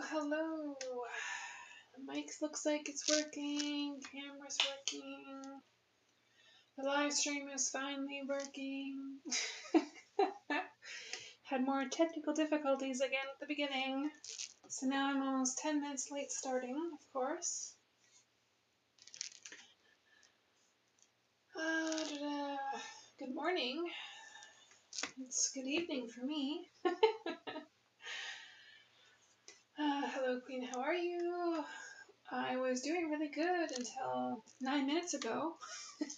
Hello. The mic looks like it's working. Camera's working. The live stream is finally working. Had more technical difficulties again at the beginning. So now I'm almost 10 minutes late starting, of course. Good morning. It's good evening for me. Hello, Queen. How are you? I was doing really good until 9 minutes ago.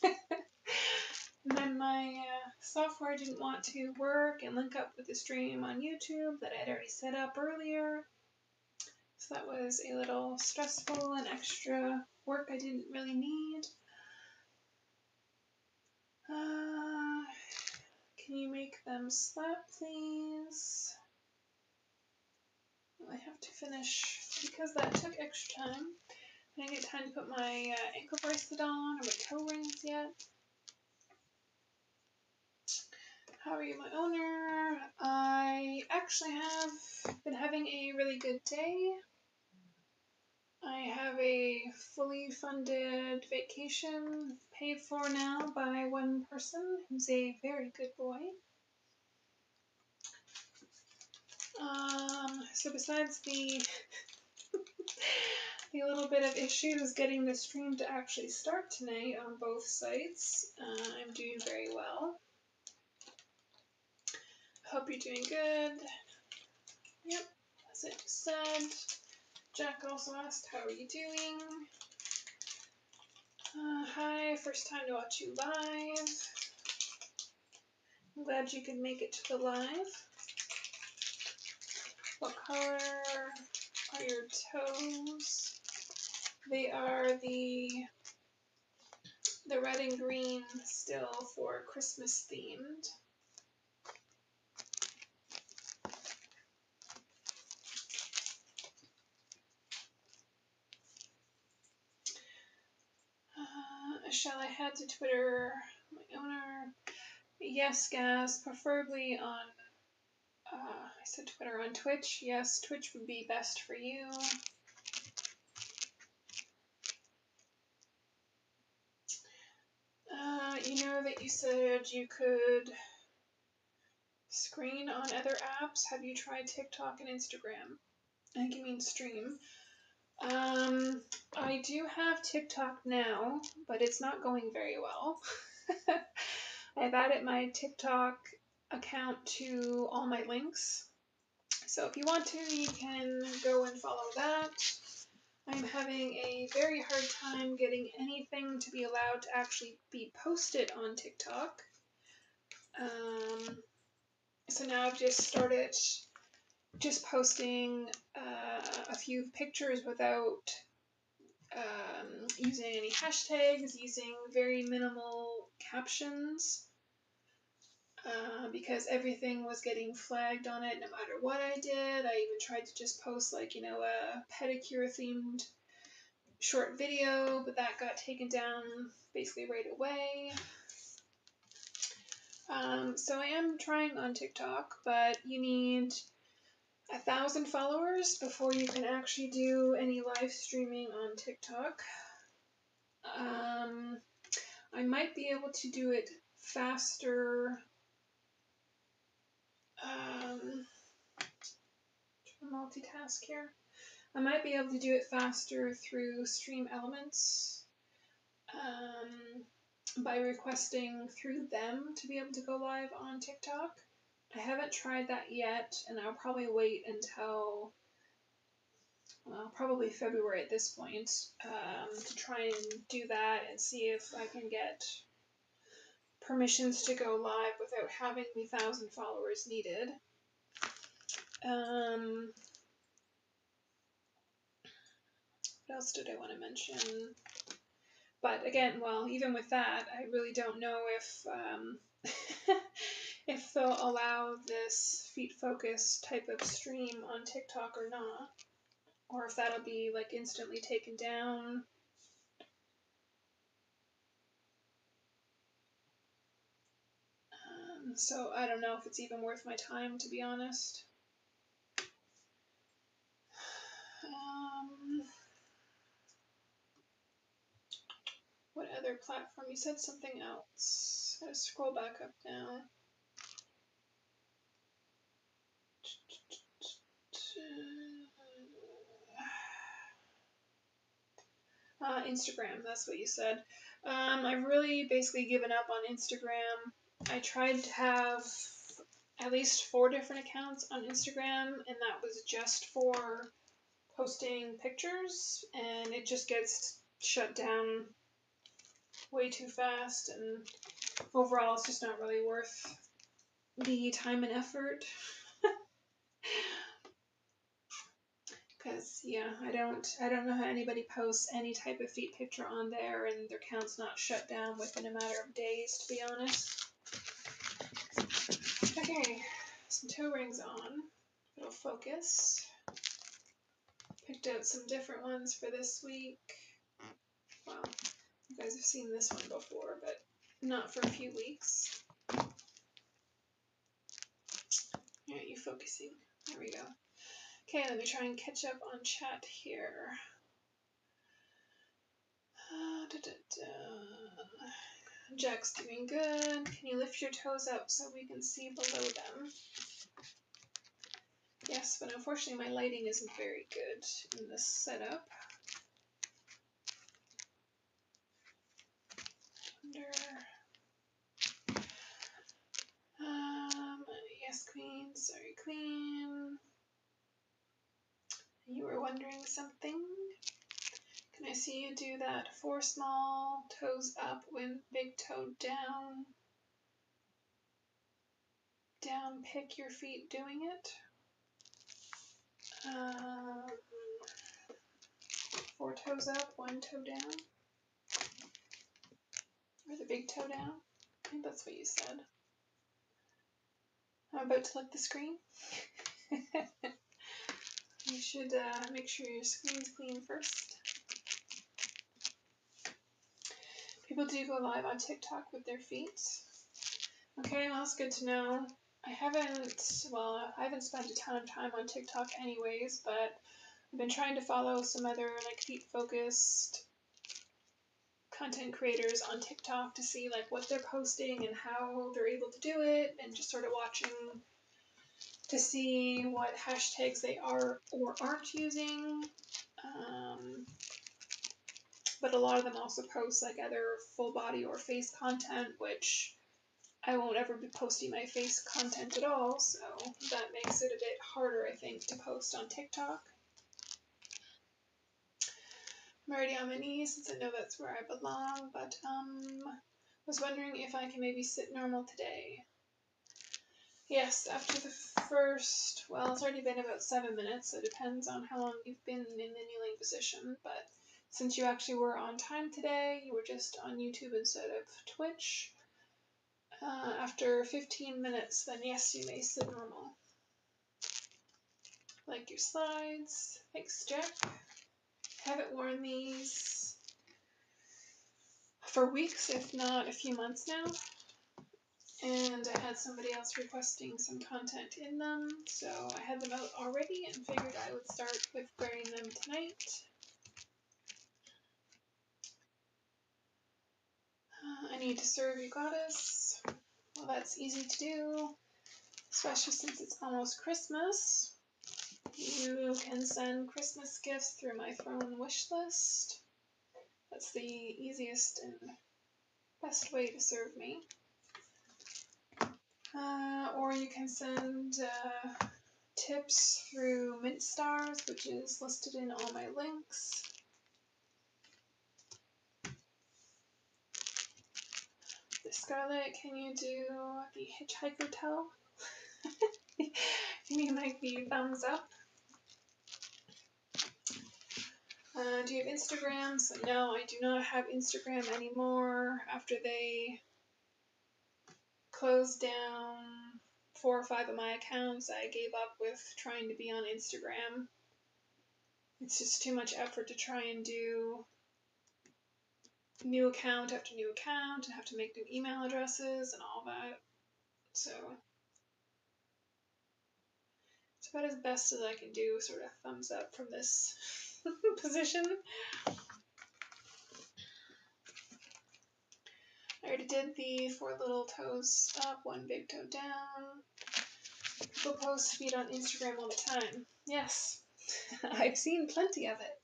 And then my software didn't want to work and link up with the stream on YouTube that I'd already set up earlier. So that was a little stressful and extra work I didn't really need. Can you make them slap, please? I have to finish because that took extra time. I didn't get time to put my ankle bracelet on or my toe rings yet. How are you, my owner? I actually have been having a really good day. I have a fully funded vacation paid for now by one person who's a very good boy. So besides the little bit of issues getting the stream to actually start tonight on both sites, I'm doing very well. Hope you're doing good. Yep, as I just said. Jack also asked, how are you doing? Hi, first time to watch you live. I'm glad you could make it to the live. What color are your toes? They are the red and green still for Christmas themed. Shall I head to Twitter? My owner. Yes, Gaz, preferably on, I said Twitter, on Twitch. Yes, Twitch would be best for you. You know that you said you could screen on other apps. Have you tried TikTok and Instagram? I think you mean stream. I do have TikTok now, but it's not going very well. I've added my TikTok account to all my links. So if you want to, you can go and follow that. I'm having a very hard time getting anything to be allowed to actually be posted on TikTok. So now I've just started posting a few pictures without using any hashtags, using very minimal captions, because everything was getting flagged on it no matter what I did. I even tried to just post like, a pedicure themed short video, but that got taken down basically right away. So I am trying on TikTok, but you need 1,000 followers before you can actually do any live streaming on TikTok. I might be able to do it faster. Multitask here. I might be able to do it faster through Stream Elements, by requesting through them to be able to go live on TikTok. I haven't tried that yet, and I'll probably wait until, well, probably February at this point, to try and do that and see if I can get permissions to go live without having the 1,000 followers needed. What else did I want to mention? But again, well, even with that, I really don't know if if they'll allow this feet focus type of stream on TikTok or not, or if that'll be like instantly taken down. So I don't know if it's even worth my time, to be honest. What other platform? You said something else. Gotta scroll back up now. Instagram, that's what you said. I've really basically given up on Instagram. I tried to have at least 4 different accounts on Instagram, and that was just for posting pictures, and it just gets shut down way too fast, and overall it's just not really worth the time and effort. Because yeah, I don't know how anybody posts any type of feet picture on there and their account's not shut down within a matter of days, to be honest. Okay, some toe rings on. It'll focus. Picked out some different ones for this week. Well, you guys have seen this one before, but not for a few weeks. Alright, you focusing. There we go. Okay, let me try and catch up on chat here. Jack's doing good. Can you lift your toes up so we can see below them? Yes, but unfortunately my lighting isn't very good in this setup. Yes, queen. Sorry, queen. You were wondering something? Can I see you do that 4 small toes up with big toe down? Down, pick your feet doing it. 4 toes up, 1 toe down. Or the big toe down. I think that's what you said. I'm about to look the screen. You should make sure your screen's clean first. People do go live on TikTok with their feet. Okay, well, that's good to know. I haven't spent a ton of time on TikTok anyways, but I've been trying to follow some other like feet-focused content creators on TikTok to see like what they're posting and how they're able to do it, and just sort of watching to see what hashtags they are or aren't using. But a lot of them also post like either full body or face content, which I won't ever be posting my face content at all, so that makes it a bit harder, I think, to post on TikTok. I'm already on my knees since I know that's where I belong, but was wondering if I can maybe sit normal today. Yes, after the first, well, it's already been about 7 minutes, so it depends on how long you've been in the kneeling position, but since you actually were on time today, you were just on YouTube instead of Twitch. After 15 minutes, then yes, you may sit normal. Like your slides. Thanks, Jack. Haven't worn these for weeks, if not a few months now. And I had somebody else requesting some content in them, so I had them out already and figured I would start with wearing them tonight. I need to serve you, goddess. Well, that's easy to do, especially since it's almost Christmas. You can send Christmas gifts through my throne wish list. That's the easiest and best way to serve me. Or you can send tips through Mint Stars, which is listed in all my links. Scarlett, can you do the hitchhiker tell? Can you make the thumbs up? Do you have Instagram? So no, I do not have Instagram anymore. After they closed down 4 or 5 of my accounts, I gave up with trying to be on Instagram. It's just too much effort to try and do new account after new account and have to make new email addresses and all that. So it's about as best as I can do, sort of thumbs up from this position. I already did the 4 little toes up, 1 big toe down. People post feet on Instagram all the time. Yes, I've seen plenty of it.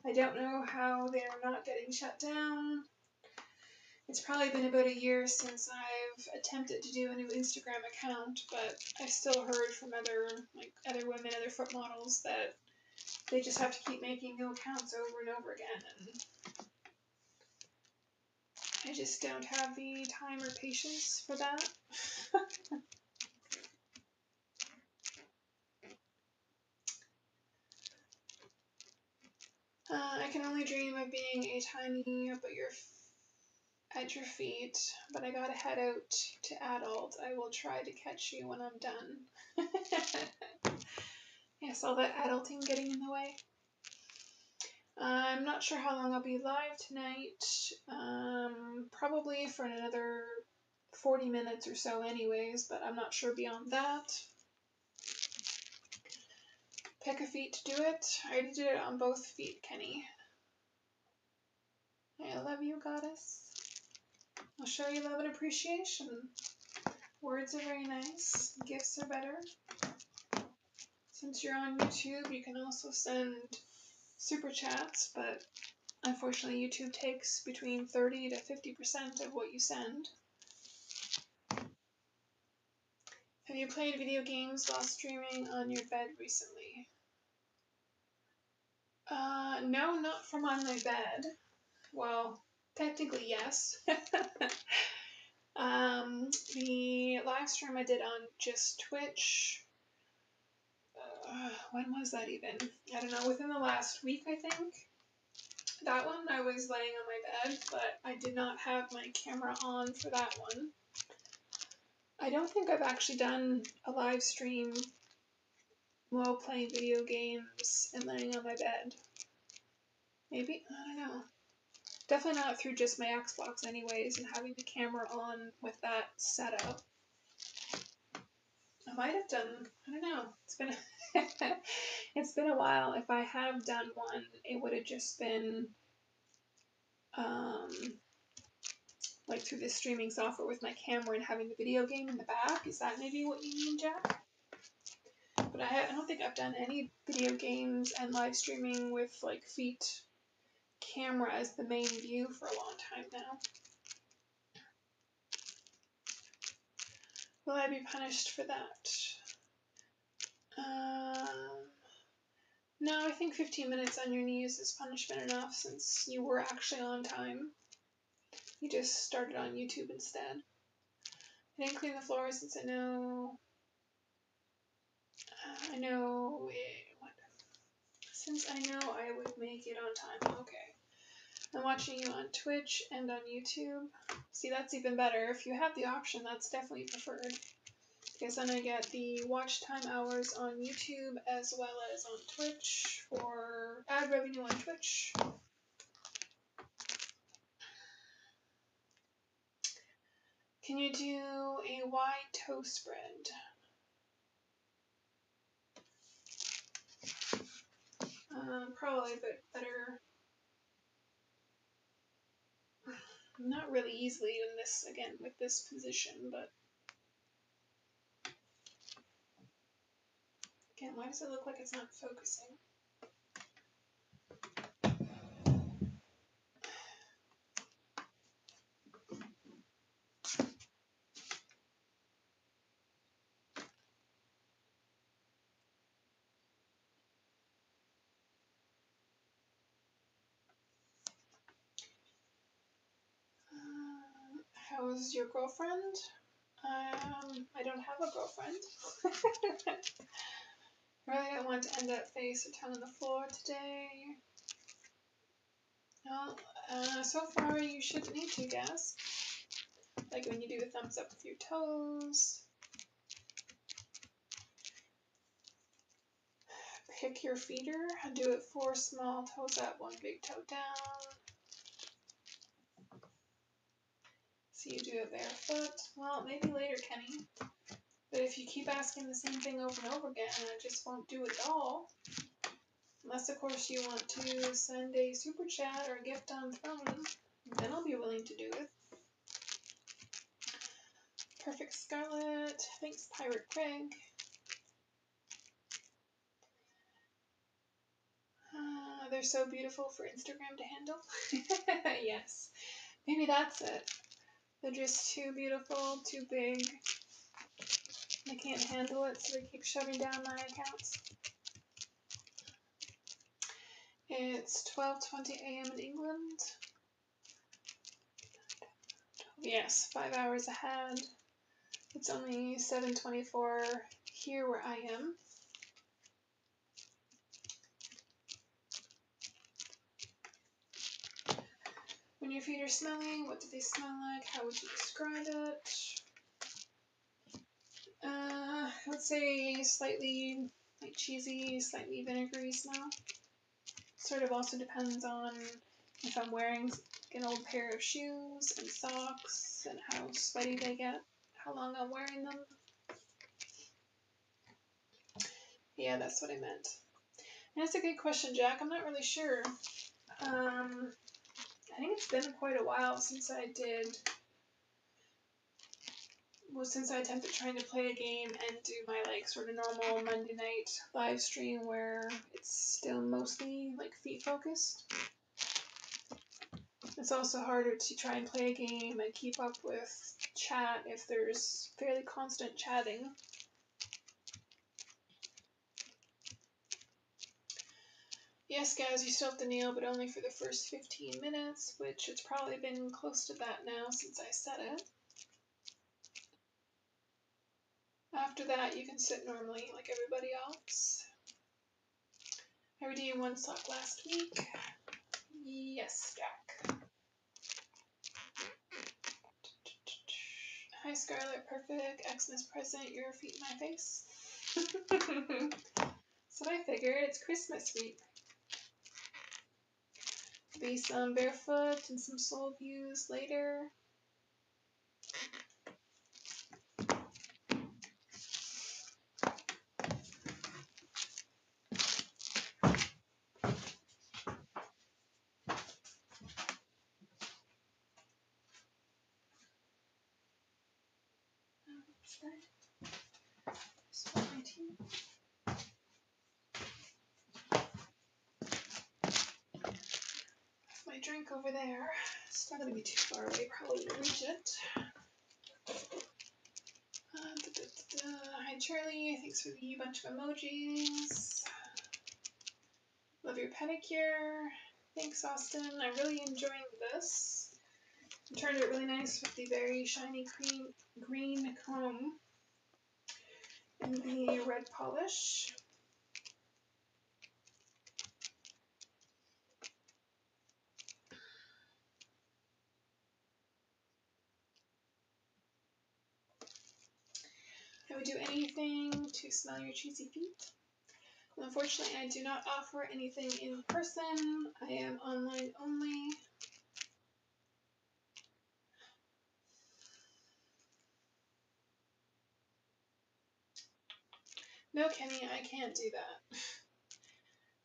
I don't know how they're not getting shut down. It's probably been about a year since I've attempted to do a new Instagram account, but I've still heard from other women, other foot models, that they just have to keep making new accounts over and over again, and I just don't have the time or patience for that. I can only dream of being a tiny at your feet, but I gotta head out to adult. I will try to catch you when I'm done. Yes, all that adulting getting in the way. I'm not sure how long I'll be live tonight. Probably for another 40 minutes or so anyways, but I'm not sure beyond that. Pick a feet to do it. I already did it on both feet, Kenny. I love you, goddess. I'll show you love and appreciation. Words are very nice. Gifts are better. Since you're on YouTube, you can also send super chats, but unfortunately YouTube takes between 30 to 50% of what you send. Have you played video games while streaming on your bed recently? No, not from on my bed. Well, technically yes. The live stream I did on just Twitch, when was that even? I don't know, within the last week, I think. That one, I was laying on my bed, but I did not have my camera on for that one. I don't think I've actually done a live stream while playing video games and laying on my bed. Maybe? I don't know. Definitely not through just my Xbox anyways and having the camera on with that setup. I might have done, I don't know. It's been a while. If I have done one, it would have just been like through the streaming software with my camera and having the video game in the back. Is that maybe what you mean, Jack? But I don't think I've done any video games and live streaming with like feet camera as the main view for a long time now. Will I be punished for that? No, I think 15 minutes on your knees is punishment enough since you were actually on time. You just started on YouTube instead. I didn't clean the floor since I know since I know I would make it on time. Okay. I'm watching you on Twitch and on YouTube. See, that's even better. If you have the option, that's definitely preferred. Because then I get the watch time hours on YouTube as well as on Twitch for ad revenue on Twitch. Can you do a wide toe spread? Probably a bit better. Not really easily in this, again, with this position, but again, why does it look like it's not focusing? How's your girlfriend? I don't have a girlfriend. Really don't want to end up face or tongue on the floor today. Well, so far you shouldn't need to, guess. Like when you do a thumbs up with your toes. Pick your feeder. Do it 4 small toes up, 1 big toe down. So you do it barefoot. Well, maybe later, Kenny. But if you keep asking the same thing over and over again, I just won't do it at all. Unless, of course, you want to send a super chat or a gift on phone, then I'll be willing to do it. Perfect Scarlett. Thanks, Pirate Craig. They're so beautiful for Instagram to handle. Yes. Maybe that's it. They're just too beautiful, too big. I can't handle it, so they keep shutting down my accounts. It's 12:20 a.m. in England. Yes, 5 hours ahead. It's only 7:24 here where I am. When your feet are smelling, what do they smell like? How would you describe it? I would say slightly like cheesy, slightly vinegary smell. Sort of also depends on if I'm wearing an old pair of shoes and socks and how sweaty they get, how long I'm wearing them. Yeah, that's what I meant. And that's a good question, Jack. I'm not really sure. I think it's been quite a while since I attempted trying to play a game and do my like sort of normal Monday night live stream where it's still mostly like feet focused. It's also harder to try and play a game and keep up with chat if there's fairly constant chatting. Yes, guys, you still have to kneel, but only for the first 15 minutes, which it's probably been close to that now since I said it. After that, you can sit normally like everybody else. I redeemed one sock last week. Yes, Jack. Hi, Scarlett. Perfect. Xmas present. Your feet in my face. So I figured it's Christmas week. Be some barefoot and some soul views later. My drink over there. It's not going to be too far away, probably to reach it. Hi Charlie, thanks for the bunch of emojis. Love your pedicure. Thanks Austin, I'm really enjoying this. I turned it really nice with the very shiny green chrome and the red polish. I would do anything to smell your cheesy feet. Unfortunately, I do not offer anything in person. I am online only. No, Kenny, I can't do that.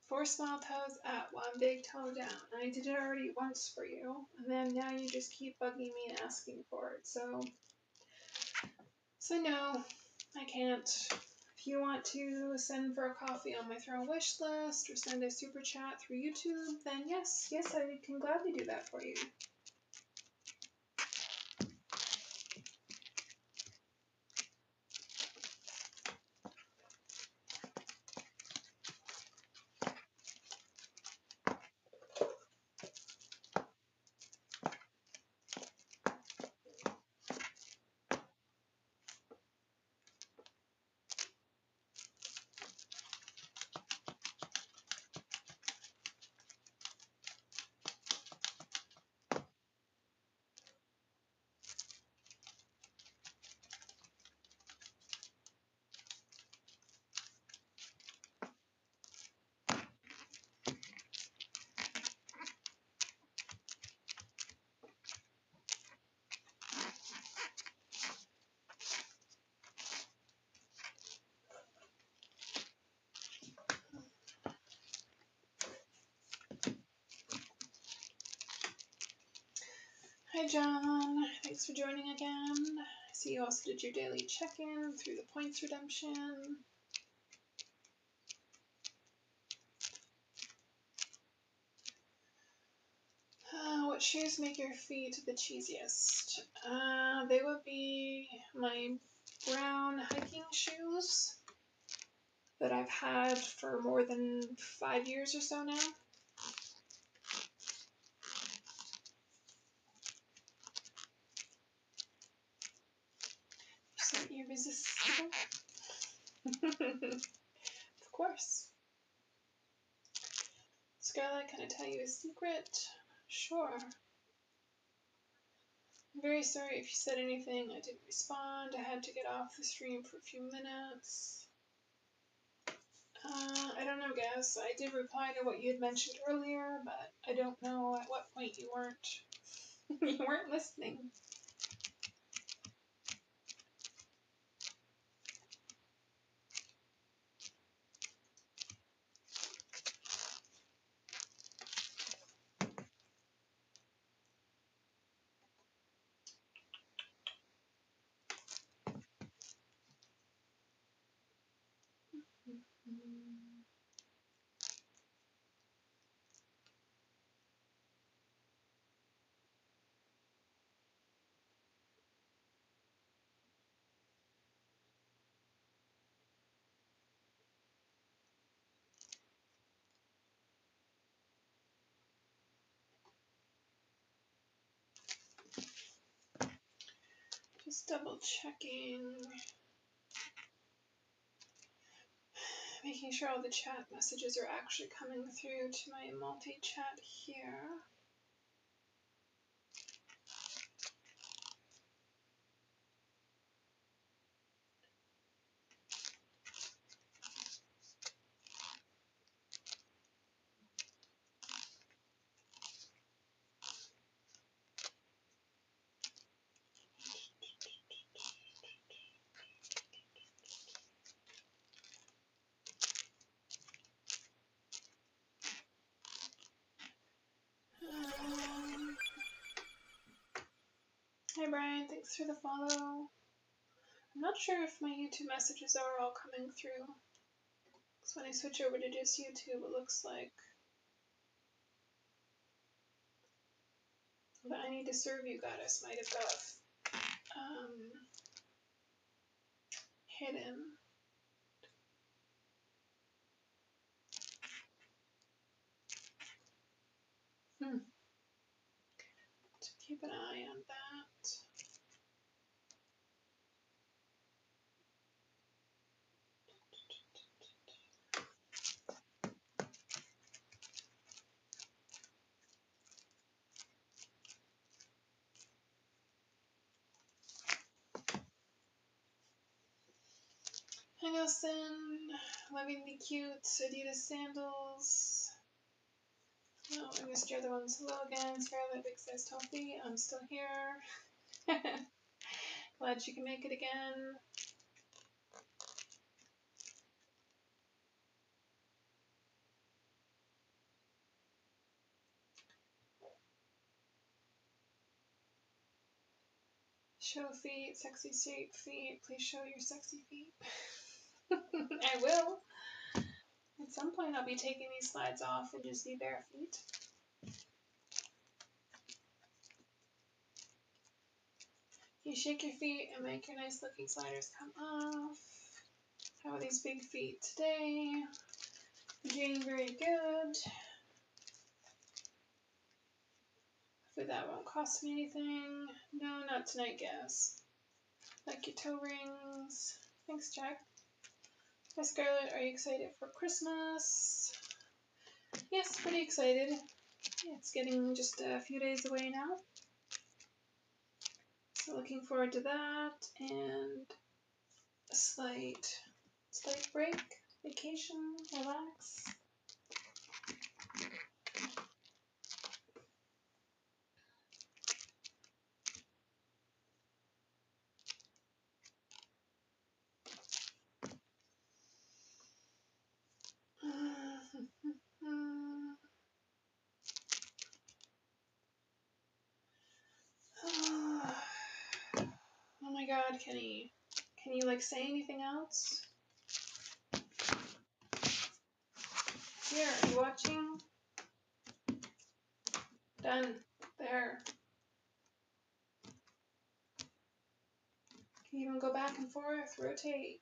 4 small toes up, 1 big toe down. I did it already once for you, and then now you just keep bugging me and asking for it. So no, I can't. If you want to send for a coffee on my Throne wish list or send a super chat through YouTube, then yes, I can gladly do that for you. Hi John, thanks for joining again. I see you also did your daily check-in through the points redemption. What shoes make your feet the cheesiest? They would be my brown hiking shoes that I've had for more than 5 years or so now. So irresistible. Of course. Scarlett, can I tell you a secret? Sure. I'm very sorry if you said anything. I didn't respond. I had to get off the stream for a few minutes. I don't know, Gus. I did reply to what you had mentioned earlier, but I don't know at what point you weren't you weren't listening. Just double checking. Making sure all the chat messages are actually coming through to my multi-chat here. Hi Brian, thanks for the follow. I'm not sure if my YouTube messages are all coming through. Because when I switch over to just YouTube, it looks like the I Need to Serve You goddess might have got hidden. So keep an eye on that. Hi Nelson, loving the cute Adidas sandals. No, I missed your other ones. Hello again, Scarlett, big size toffee. I'm still here. Glad you can make it again. Show feet, sexy shape feet. Please show your sexy feet. I will. At some point I'll be taking these slides off and just be bare feet. You shake your feet and make your nice looking sliders come off. How are these big feet today? Doing very good. Hopefully that won't cost me anything. No, not tonight, guys. Like your toe rings. Thanks, Jack. Hi, Scarlett. Are you excited for Christmas? Yes, pretty excited. It's getting just a few days away now. So looking forward to that and a slight break, vacation, relax. Can you like say anything else? Here, are you watching? Done. There. Can you even go back and forth? Rotate.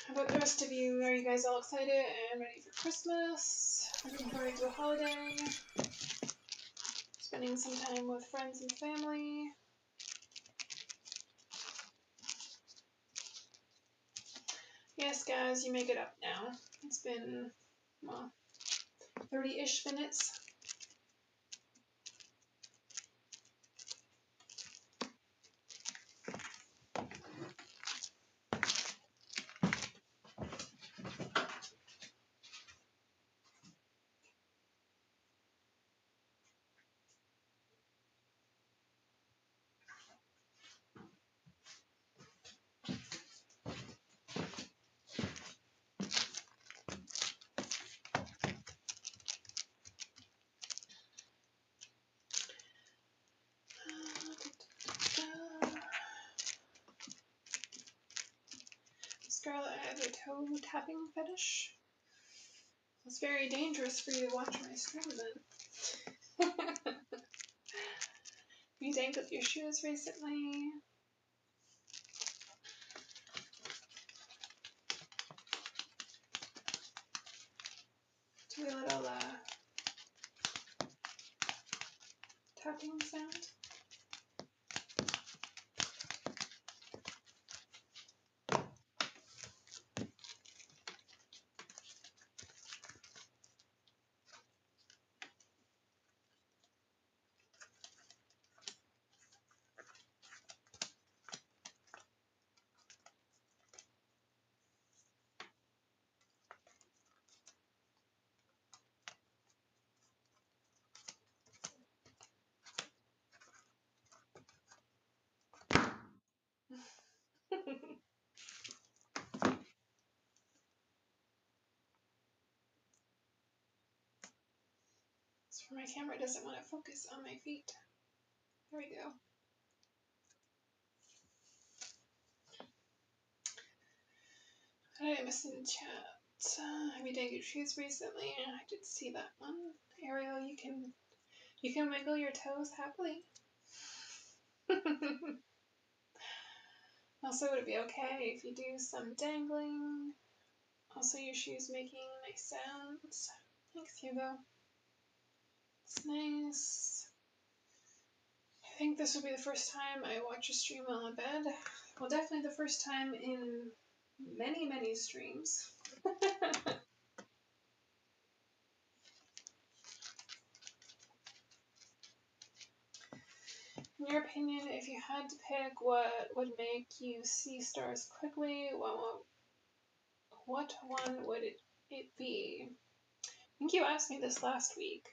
How about the rest of you? Are you guys all excited and ready for Christmas? Looking forward to a holiday? Spending some time with friends and family? Yes, guys, you make it up now. It's been, well, 30-ish minutes. Scarlett has a toe tapping fetish. It's very dangerous for you to watch my stream then. You dangled your shoes recently. Do a little tapping sound. So my camera doesn't want to focus on my feet. There we go. What did I miss in the chat? Have you dangled shoes recently? I did see that one. Ariel, you can wiggle your toes happily. Also, would it be okay if you do some dangling? Also, your shoes making nice sounds. Thanks, Hugo. It's nice. I think this will be the first time I watch a stream while in bed. Well, definitely the first time in many, many streams. In your opinion, if you had to pick what would make you see stars quickly, what one would it be? I think you asked me this last week.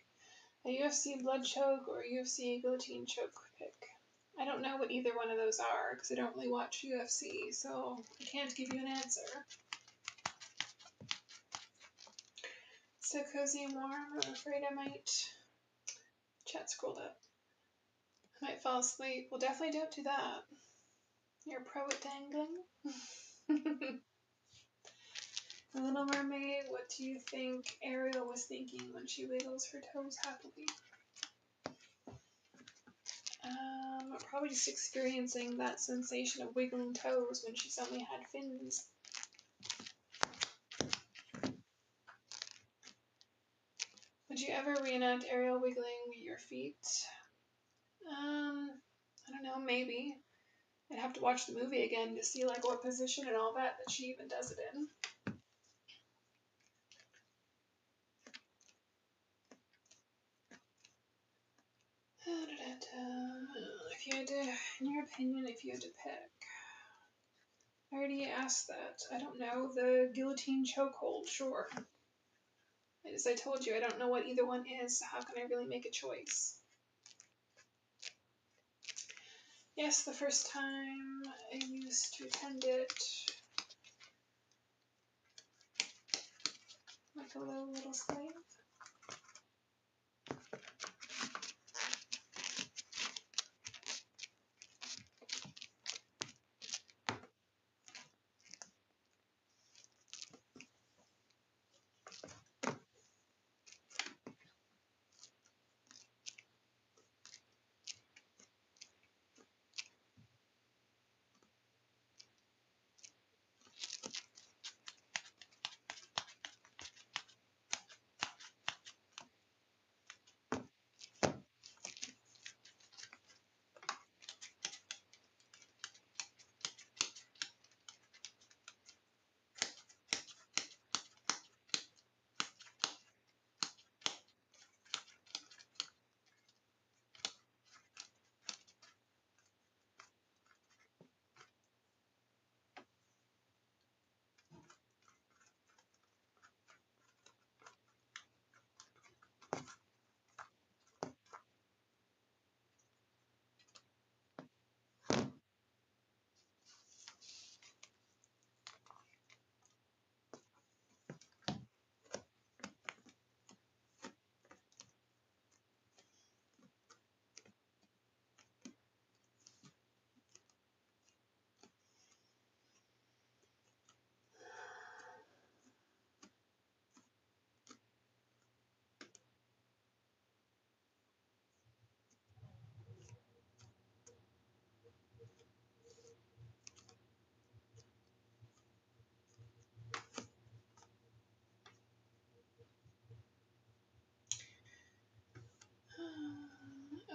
A UFC blood choke or a UFC guillotine choke pick. I don't know what either one of those are because I don't really watch UFC, so I can't give you an answer. So cozy and warm, I'm afraid I might. Chat scrolled up. I might fall asleep. Well, definitely don't do that. You're a pro at dangling. The Little Mermaid, what do you think Ariel was thinking when she wiggles her toes happily? Probably just experiencing that sensation of wiggling toes when she's only had fins. Would you ever reenact Ariel wiggling your feet? I don't know, maybe. I'd have to watch the movie again to see like what position and all that she even does it in. If you had to, in your opinion, if you had to pick. I already asked that. I don't know. The guillotine chokehold, sure. As I told you, I don't know what either one is, so how can I really make a choice? Yes, the first time I used to attend it like a little slave.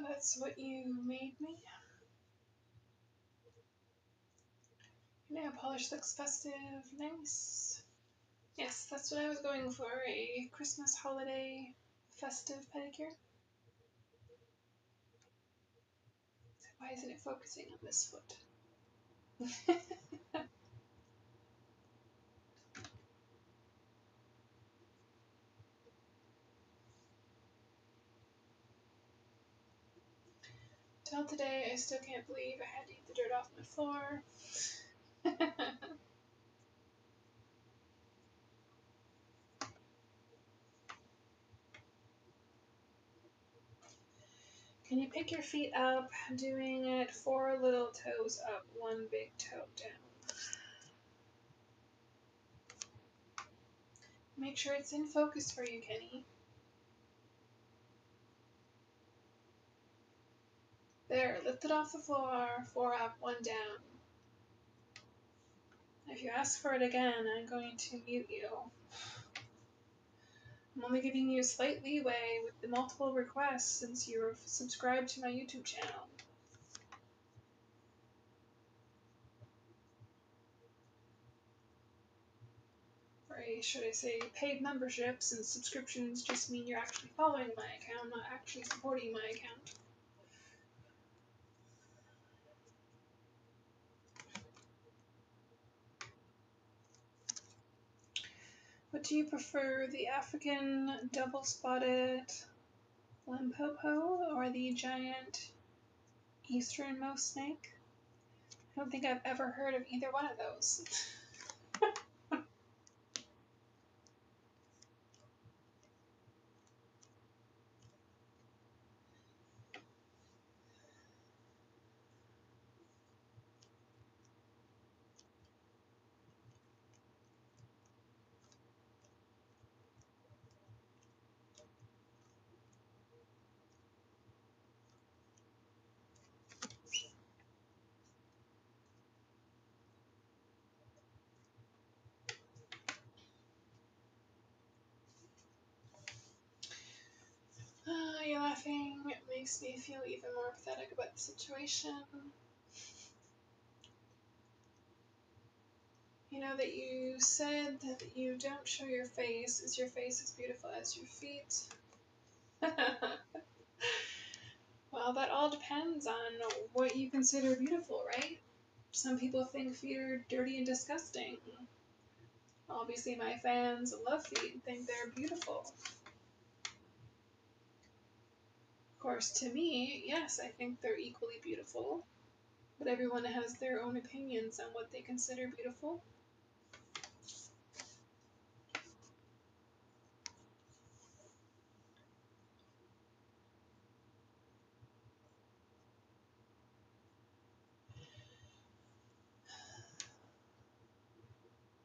That's what you made me. Nail polish looks festive, nice. Yes, that's what I was going for, a Christmas holiday festive pedicure. Why isn't it focusing on this foot? Till today, I still can't believe I had to eat the dirt off my floor. Can you pick your feet up, doing it 4 little toes up, 1 big toe down? Make sure it's in focus for you, Kenny. There, lift it off the floor, 4 up, 1 down. If you ask for it again, I'm going to mute you. I'm only giving you slight leeway with the multiple requests since you're subscribed to my YouTube channel. Or should I say paid memberships, and subscriptions just mean you're actually following my account, not actually supporting my account. What do you prefer, the African double-spotted Limpopo or the giant easternmost snake? I don't think I've ever heard of either one of those. You're laughing. It makes me feel even more pathetic about the situation. You know that you said that you don't show your face. Is your face as beautiful as your feet? Well, that all depends on what you consider beautiful, right? Some people think feet are dirty and disgusting. Obviously, my fans love feet and think they're beautiful. Of course, to me, yes, I think they're equally beautiful. But everyone has their own opinions on what they consider beautiful.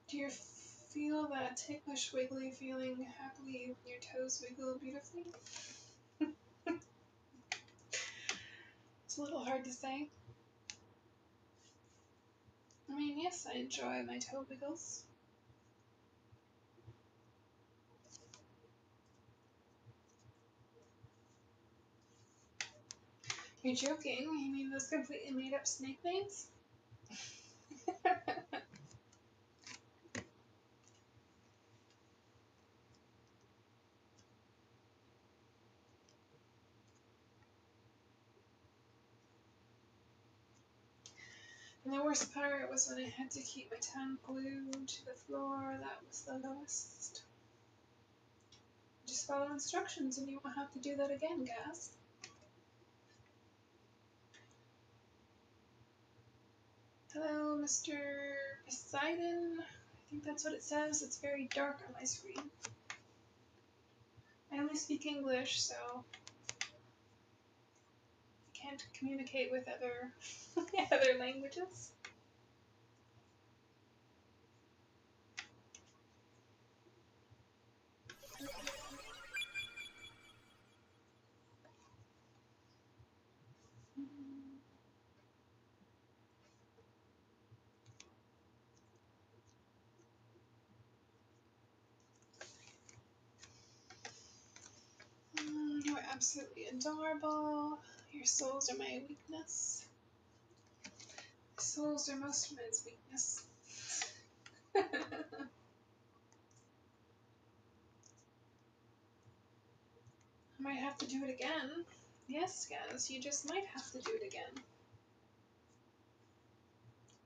Do you feel that ticklish wiggly feeling happily when your toes wiggle beautifully? It's a little hard to say. I mean, yes, I enjoy my toe wiggles. You're joking? You mean those completely made up snake names? And the worst part was when I had to keep my tongue glued to the floor. That was the lowest. Just follow instructions and you won't have to do that again, guys. Hello, Mr. Poseidon. I think that's what it says. It's very dark on my screen. I only speak English, so I can't communicate with other other languages. You're absolutely adorable. Your soles are my weakness. Soles are most men's weakness. I might have to do it again. Yes, guys, you just might have to do it again.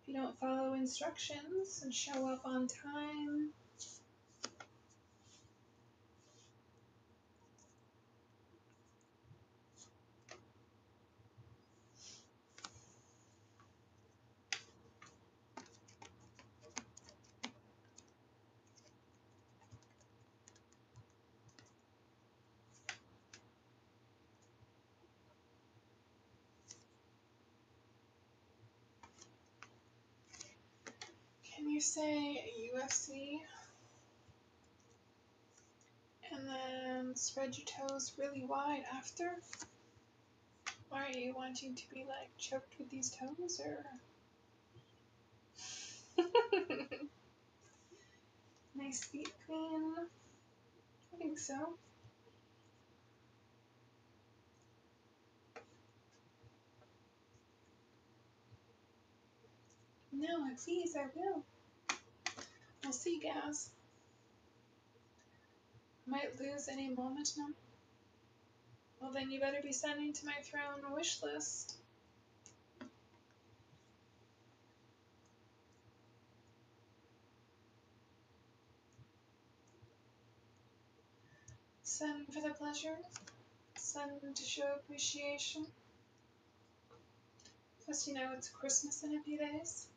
If you don't follow instructions and show up on time. Can you say UFC and then spread your toes really wide after? Why are you wanting to be like choked with these toes or? Nice feet clean. I think so. No, please, I will. We'll see, guys. Might lose any moment now. Well, then you better be sending to my throne a wish list. Send for the pleasure. Send to show appreciation. Plus, you know, it's Christmas in a few days.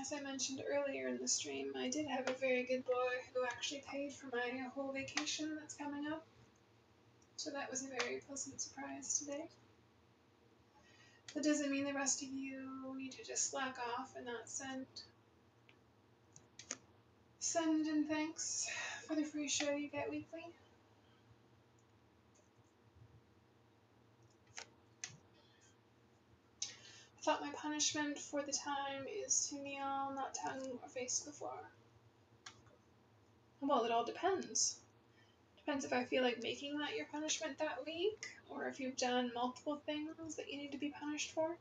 As I mentioned earlier in the stream, I did have a very good boy who actually paid for my whole vacation that's coming up. So that was a very pleasant surprise today. That doesn't mean the rest of you need to just slack off and not send. Send in thanks for the free show you get weekly. I thought my punishment for the time is to kneel, not tongue or face the floor. Well, it all depends. Depends if I feel like making that your punishment that week, or if you've done multiple things that you need to be punished for.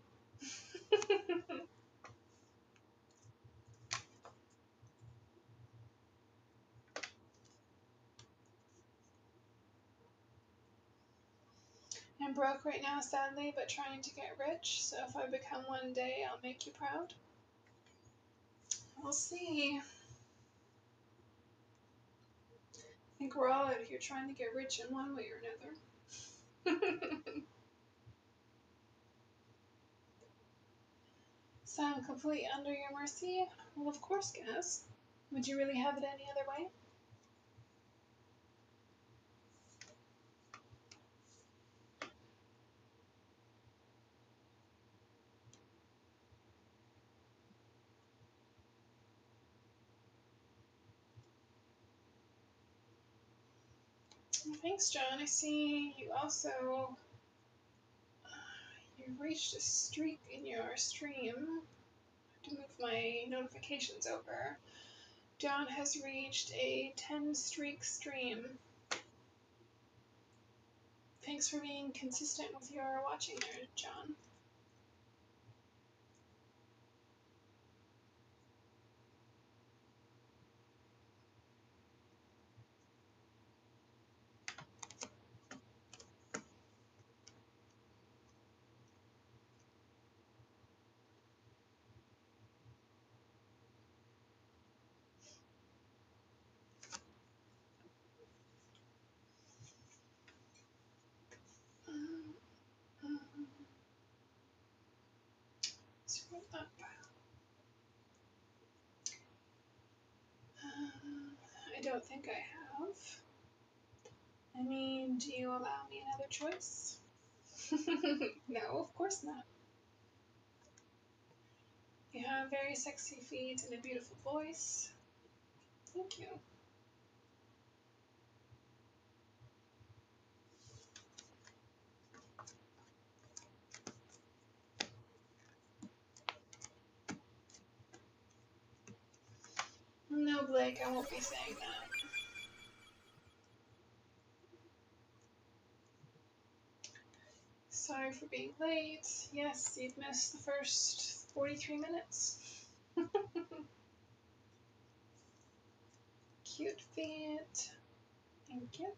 I'm broke right now, sadly, but trying to get rich, so if I become one day, I'll make you proud. We'll see. I think we're all out here trying to get rich in one way or another. So I'm completely under your mercy? Well, of course, Gaz. Would you really have it any other way? Thanks, John. I see you also you've reached a streak in your stream. I have to move my notifications over. John has reached a 10 streak stream. Thanks for being consistent with your watching there, John. Scroll up. I don't think I have. I mean, do you allow me another choice? No, of course not. You have very sexy feet and a beautiful voice. Thank you. No, Blake, I won't be saying that. Sorry for being late. Yes, you've missed the first 43 minutes. Cute feet. Thank you.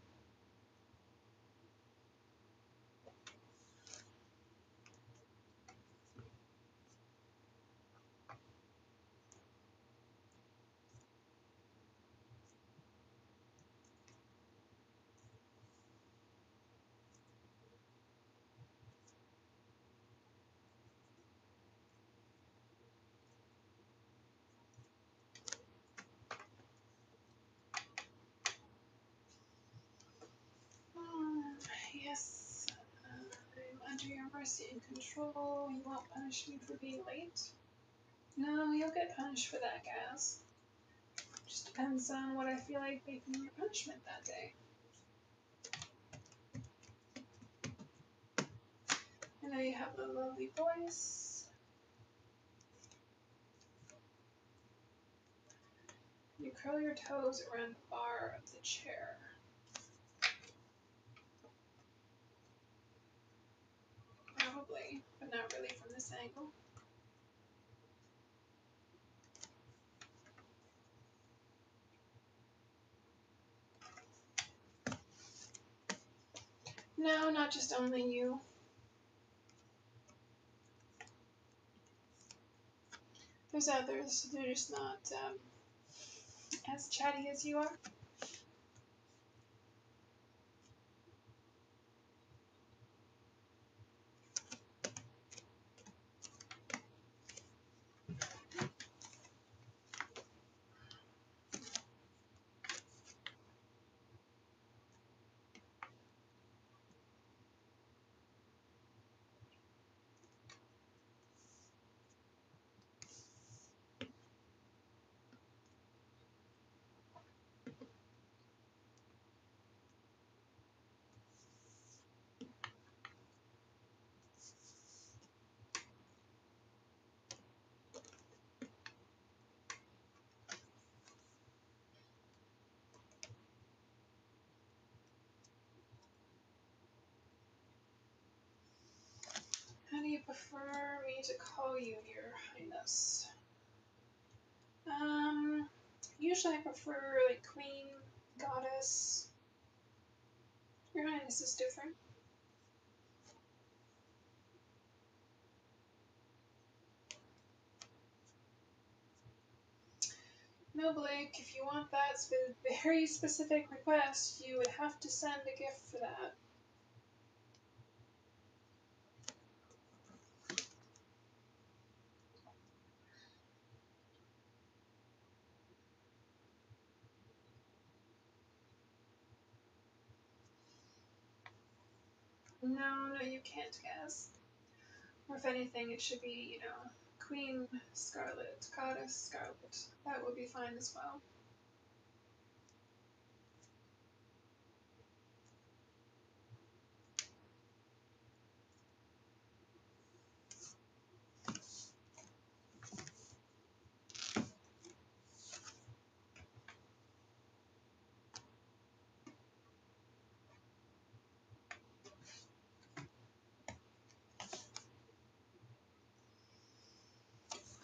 Yes, I'm under your mercy and control. You won't punish me for being late. No, you'll get punished for that, Gaz. Just depends on what I feel like making your punishment that day. I know you have a lovely voice. You curl your toes around the bar of the chair. Probably, but not really from this angle. No, not just only you. There's others. They're just not as chatty as you are. How do you prefer me to call you, Your Highness? Usually I prefer like Queen, Goddess. Your Highness is different. No, Blake, if you want that very specific request, you would have to send a gift for that. No, no, you can't guess. Or if anything, it should be, Queen Scarlett, Goddess Scarlett. That would be fine as well.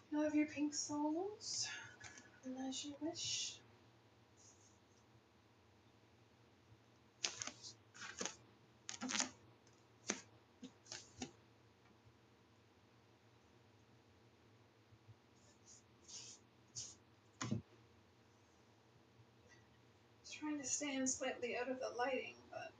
You have your pink souls, as you wish. Just trying to stand slightly out of the lighting, but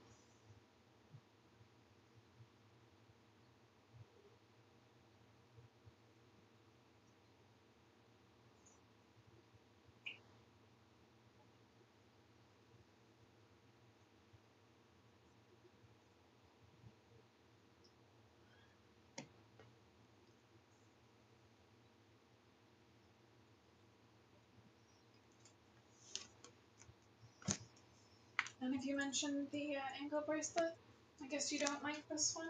none of you mentioned the ankle bracelet. I guess you don't like this one.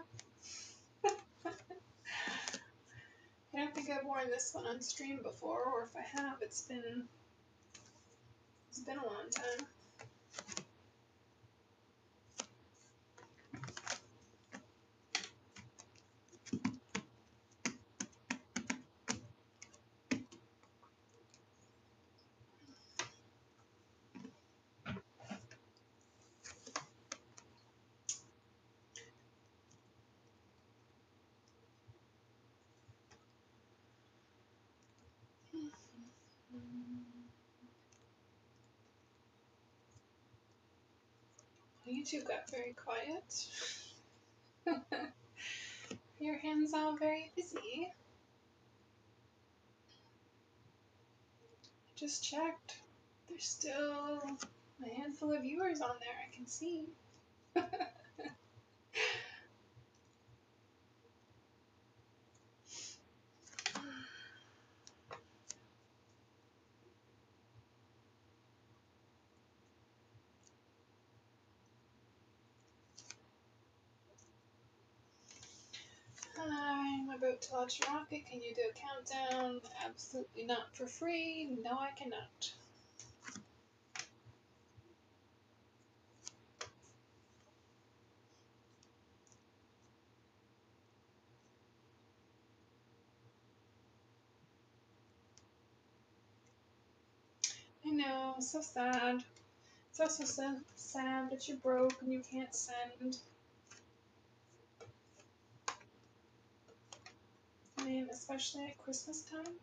I don't think I've worn this one on stream before, or if I have, it's been a long time. You two got very quiet. Your hands all very busy. Just checked. There's still a handful of viewers on there, I can see. I'm about to launch a rocket. Can you do a countdown? Absolutely not for free. No, I cannot. I know, so sad. It's also so sad that you're broke and you can't send. I mean, especially at Christmas time.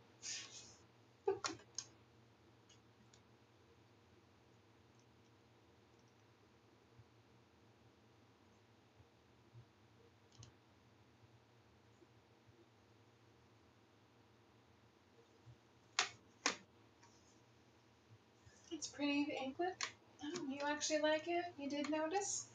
It's pretty, the anklet. Oh, you actually like it? You did notice?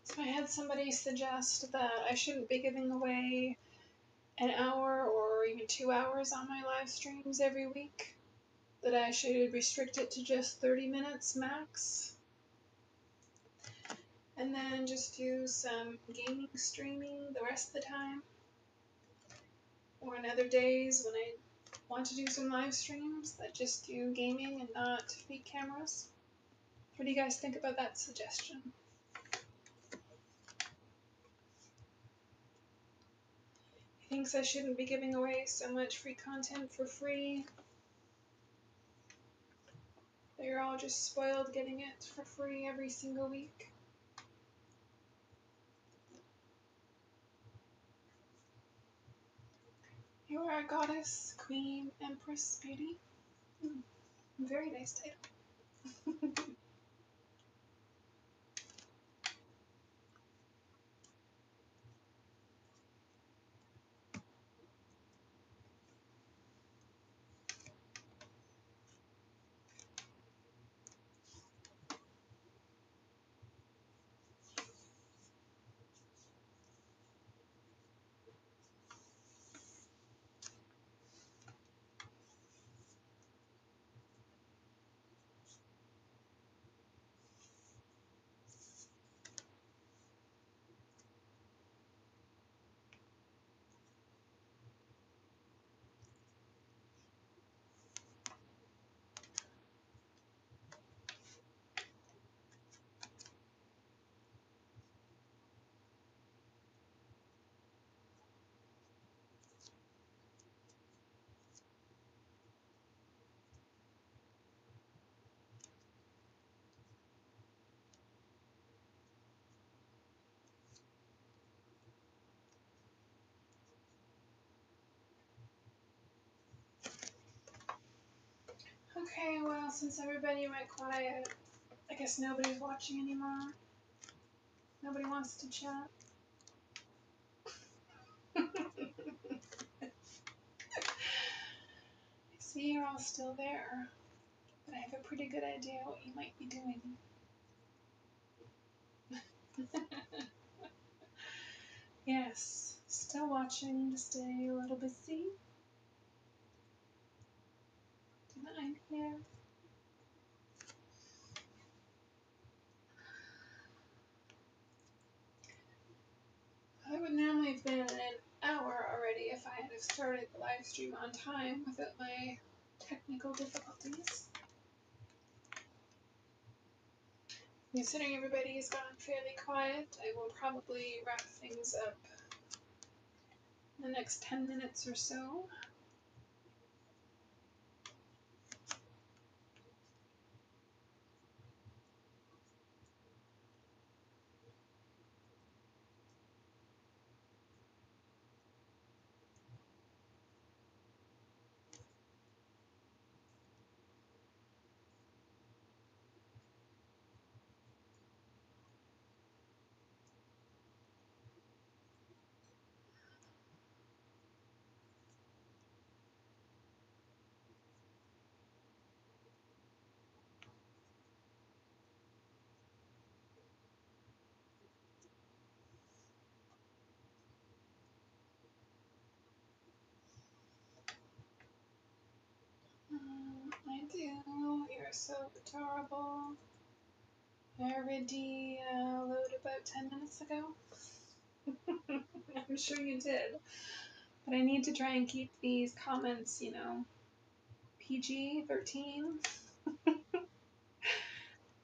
So I had somebody suggest that I shouldn't be giving away an hour or even 2 hours on my live streams every week. That I should restrict it to just 30 minutes max. And then just do some gaming streaming the rest of the time. Or on other days when I want to do some live streams that just do gaming and not feet cameras. What do you guys think about that suggestion? He thinks I shouldn't be giving away so much free content for free. They're all just spoiled getting it for free every single week. You are a goddess, queen, empress, beauty. Very nice title. Okay, well, since everybody went quiet, I guess nobody's watching anymore. Nobody wants to chat. I see you're all still there, but I have a pretty good idea what you might be doing. Yes, still watching to stay a little busy. I'm here. I would normally have been an hour already if I had started the live stream on time without my technical difficulties. Considering everybody's gone fairly quiet, I will probably wrap things up in the next 10 minutes or so. I do. You're so adorable. I already loaded about 10 minutes ago. I'm sure you did. But I need to try and keep these comments, PG-13.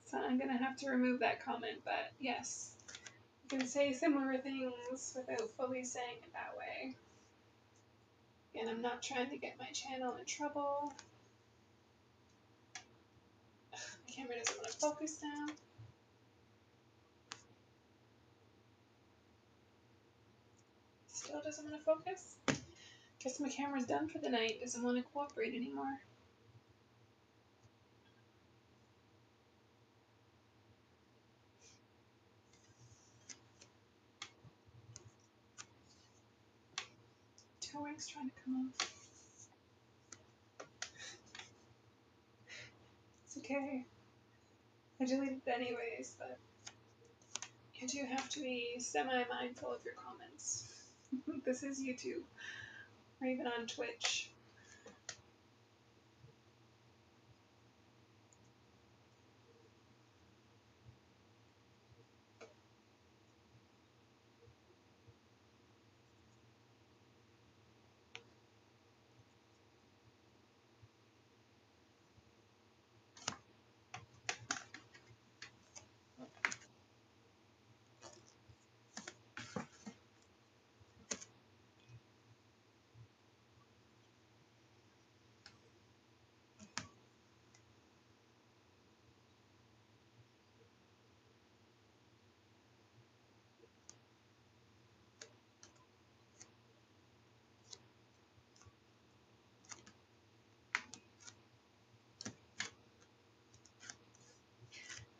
So I'm going to have to remove that comment. But yes, you can say similar things without fully saying it that way. And I'm not trying to get my channel in trouble. The camera doesn't want to focus now. Still doesn't want to focus. Guess my camera's done for the night. Doesn't want to cooperate anymore. Towing's trying to come off. It's okay. I deleted it anyways, but you do have to be semi-mindful of your comments. This is YouTube, or even on Twitch.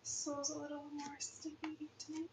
Soul's a little more sticky tonight.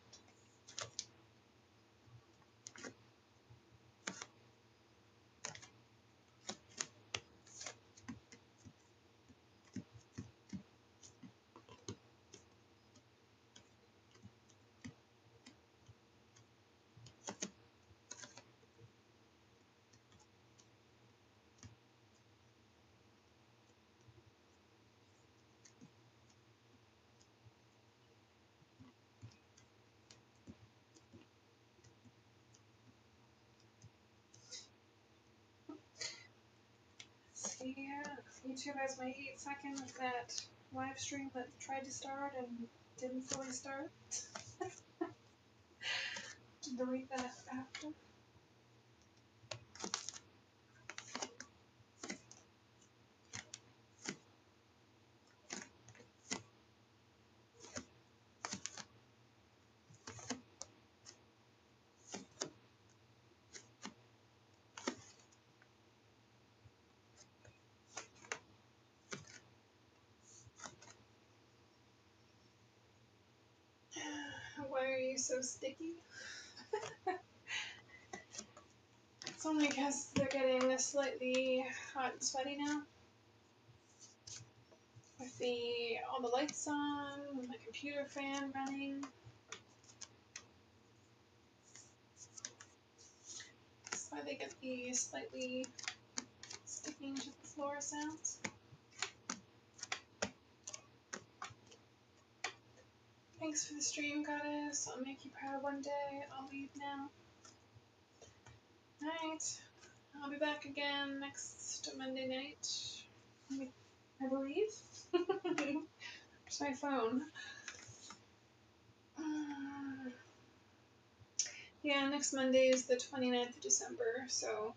See, YouTube has my 8 seconds of that live stream that tried to start and didn't fully start. Delete that after. be so sticky. It's only because they're getting slightly hot and sweaty now. With all the lights on, with my computer fan running. That's why they get the slightly sticking to the floor sounds. Thanks for the stream, goddess. I'll make you proud one day. I'll leave now. Alright. I'll be back again next Monday night. I believe. Where's my phone? Yeah, next Monday is the 29th of December, so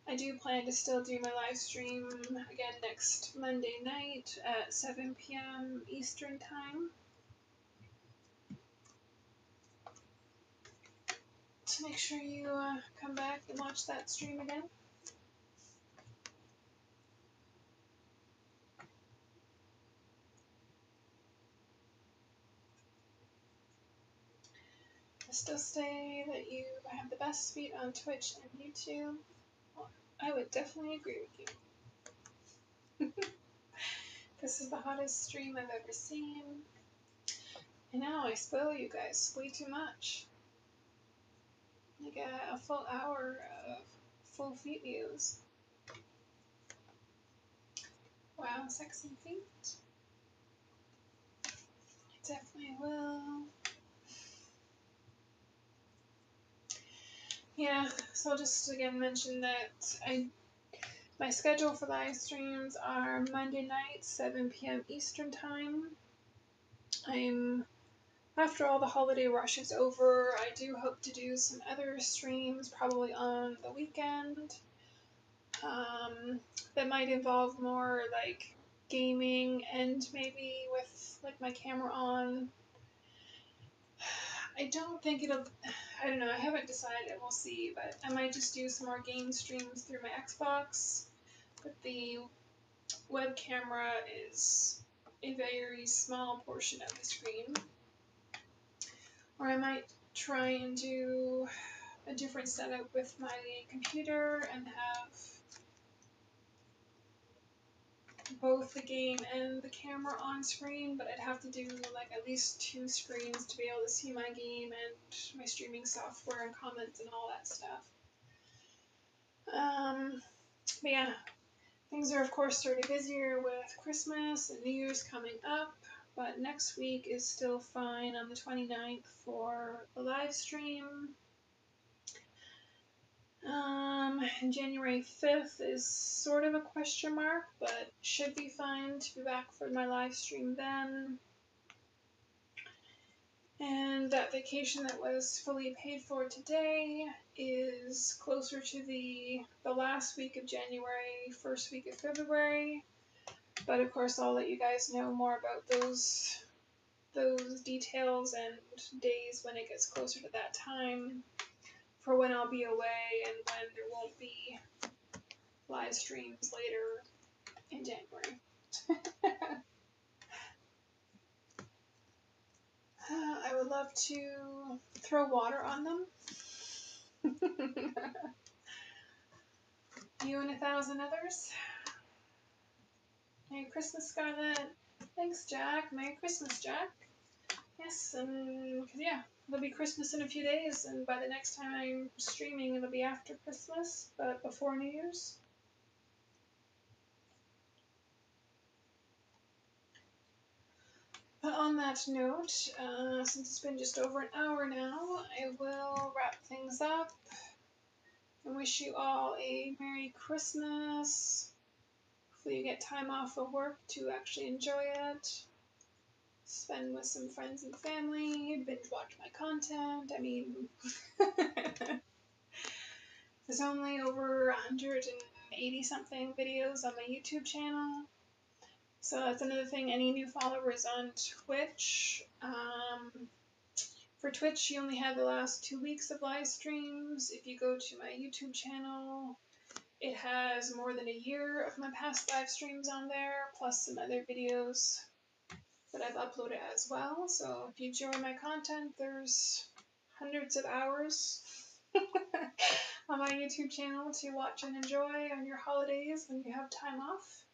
I do plan to still do my live stream again next Monday night at 7 p.m. Eastern Time. So make sure you come back and watch that stream again. I still say that you have the best feet on Twitch and YouTube. Well, I would definitely agree with you. This is the hottest stream I've ever seen. And now I spoil you guys way too much. You get a full hour of full feet views. Wow, sexy feet. I definitely will. Yeah, so I'll just again mention that my schedule for live streams are Monday night, 7 p.m. Eastern Time. After all the holiday rush is over, I do hope to do some other streams, probably on the weekend. That might involve more like gaming and maybe with like my camera on. I don't think I don't know, I haven't decided, we'll see, but I might just do some more game streams through my Xbox. But the web camera is a very small portion of the screen. Or I might try and do a different setup with my computer and have both the game and the camera on screen, but I'd have to do like at least 2 screens to be able to see my game and my streaming software and comments and all that stuff. But yeah, things are of course starting busier with Christmas and New Year's coming up, but next week is still fine on the 29th for the live stream. January 5th is sort of a question mark, but should be fine to be back for my live stream then. And that vacation that was fully paid for today is closer to the last week of January, first week of February. But of course, I'll let you guys know more about those details and days when it gets closer to that time, for when I'll be away and when there won't be live streams later in January. I would love to throw water on them. You and 1,000 others. Merry Christmas, Scarlett. Thanks, Jack. Merry Christmas, Jack. Yes, and cause yeah, it'll be Christmas in a few days, and by the next time I'm streaming, it'll be after Christmas, but before New Year's. But on that note, since it's been just over an hour now, I will wrap things up and wish you all a Merry Christmas. Hopefully you get time off of work to actually enjoy it. Spend with some friends and family, binge watch my content. I mean, there's only over 180 something videos on my YouTube channel. So that's another thing, any new followers on Twitch. For Twitch, you only have the last 2 weeks of live streams. If you go to my YouTube channel, it has more than a year of my past live streams on there, plus some other videos that I've uploaded as well. So if you enjoy my content, there's hundreds of hours on my YouTube channel to watch and enjoy on your holidays when you have time off.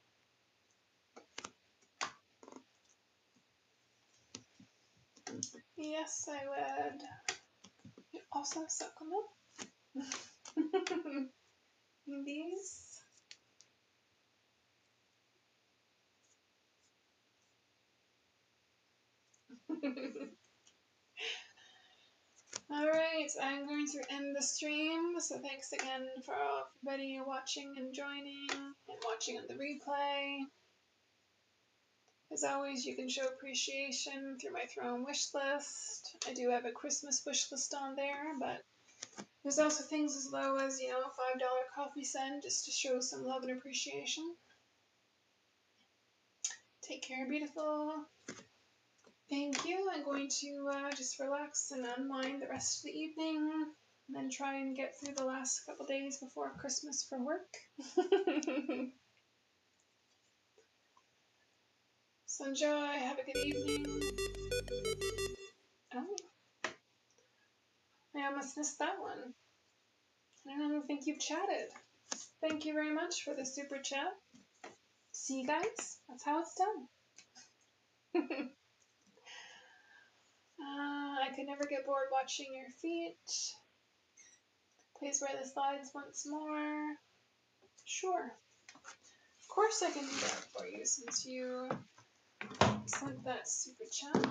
Yes, I would. You also supplement these. Alright, I'm going to end the stream, so thanks again for everybody watching and joining and watching on the replay. As always, you can show appreciation through my Throne wish list. I do have a Christmas wish list on there, but there's also things as low as, a $5 coffee cent just to show some love and appreciation. Take care, beautiful. Thank you. I'm going to just relax and unwind the rest of the evening, and then try and get through the last couple days before Christmas for work. So enjoy. Have a good evening. Oh, I almost missed that one. I don't think you've chatted. Thank you very much for the super chat. See you guys. That's how it's done. I could never get bored watching your feet. Please wear the slides once more. Sure. Of course I can do that for you since you sent that super chat.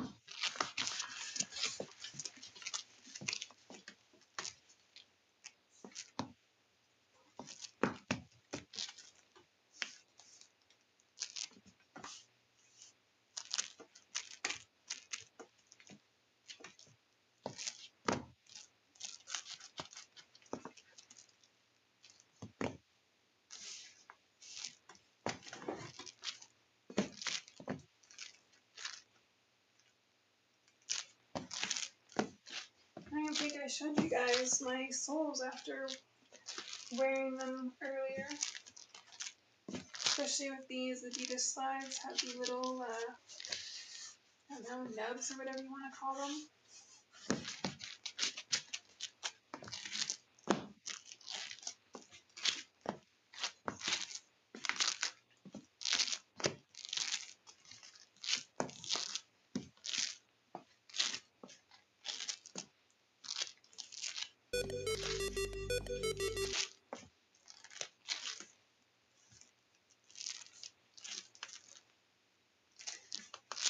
I don't think I showed you guys my soles after wearing them earlier. Especially with these Adidas slides, have the little, I don't know, nubs or whatever you want to call them.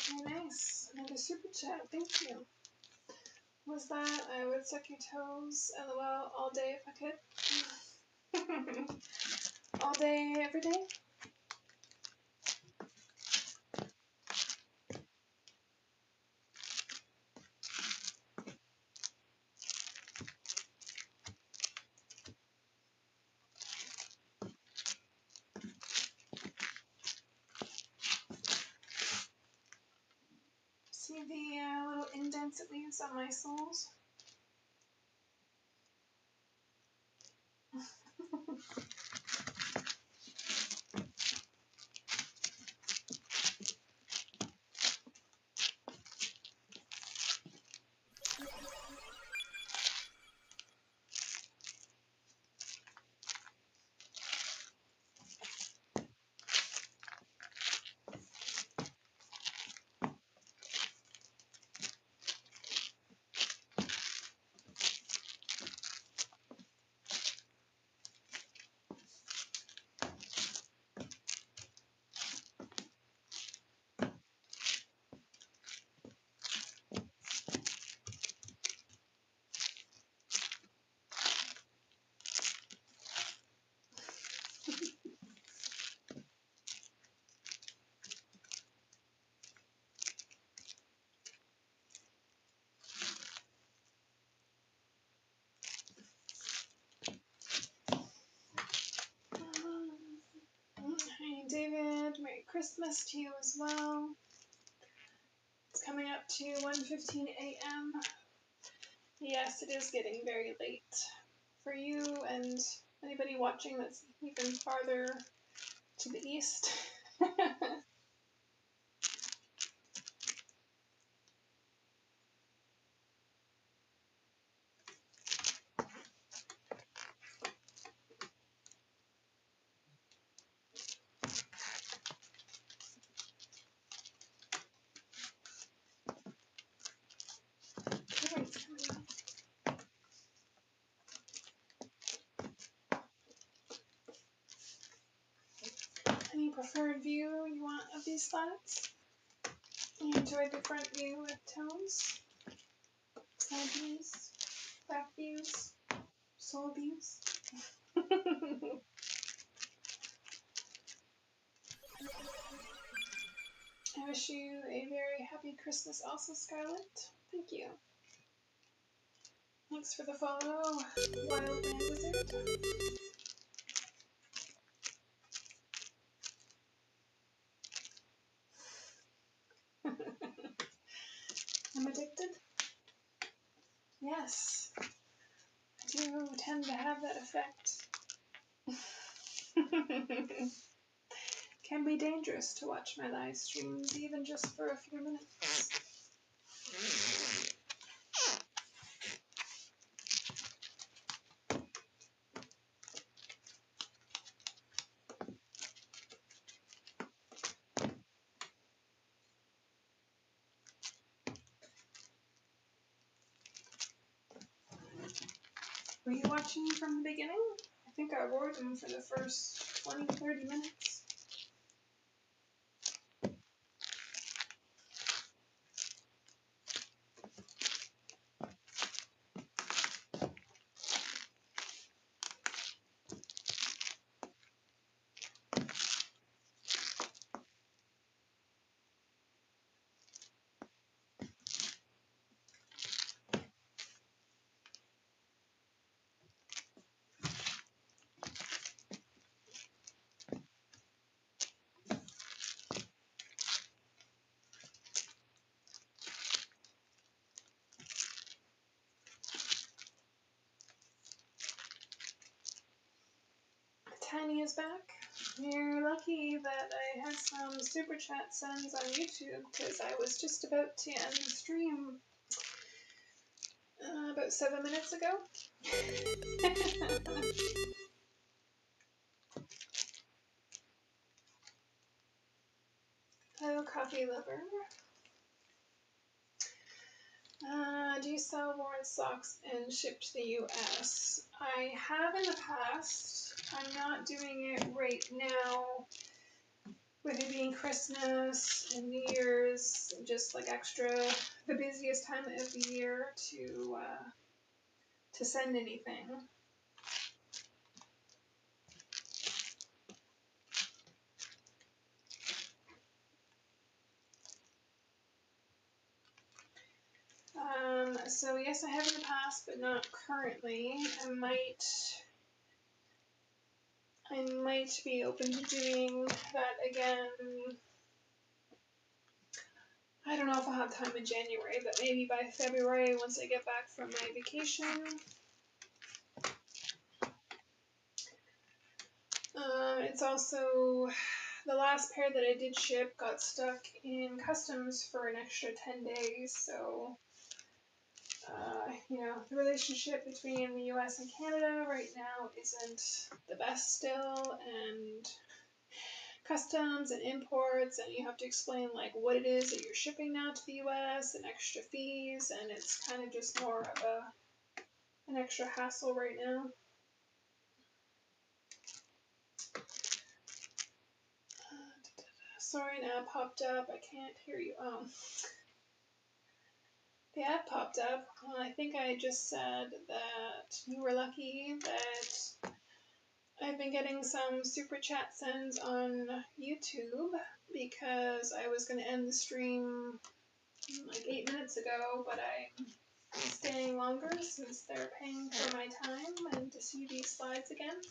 Very nice. Another super chat. Thank you. Was that I would suck your toes, LOL, all day if I could? All day, every day? See the little indents it leaves on my soles? Hey David, Merry Christmas to you as well. It's coming up to 1:15 a.m. Yes, it is getting very late for you and anybody watching that's even farther to the east. preferred view you want of these slides? You enjoy different view with tones? Side views? Back views? Soul views? I wish you a very happy Christmas also, Scarlett. Thank you. Thanks for the follow, Wildland Wizard. I'm addicted? Yes. I do tend to have that effect. Can be dangerous to watch my live streams, even just for a few minutes. Were you watching from the beginning? I think I roared them for the first 20-30 minutes. Tiny is back. You're lucky that I had some super chat sends on YouTube because I was just about to end the stream about 7 minutes ago. Hello, coffee lover. Do you sell worn socks and ship to the US? I have in the past. I'm not doing it right now. With it being Christmas and New Year's, just like extra, the busiest time of the year to send anything. So yes, I have in the past, but not currently. I might be open to doing that again. I don't know if I'll have time in January, but maybe by February once I get back from my vacation. It's also the last pair that I did ship got stuck in customs for an extra 10 days, so the relationship between the US and Canada right now isn't the best still, and customs and imports, and you have to explain like what it is that you're shipping now to the US and extra fees, and it's kind of just more of an extra hassle right now. Sorry, an ad popped up. I can't hear you. Oh. The ad popped up. Well, I think I just said that you were lucky that I've been getting some super chat sends on YouTube because I was going to end the stream like 8 minutes ago, but I'm staying longer since they're paying for my time and to see these slides again.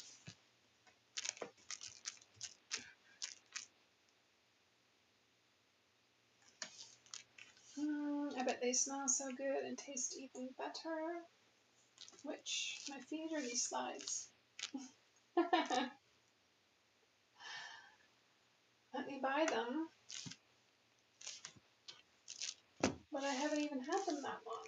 I bet they smell so good and taste even better. Which, my feet or these slides? Let me buy them. But I haven't even had them that long.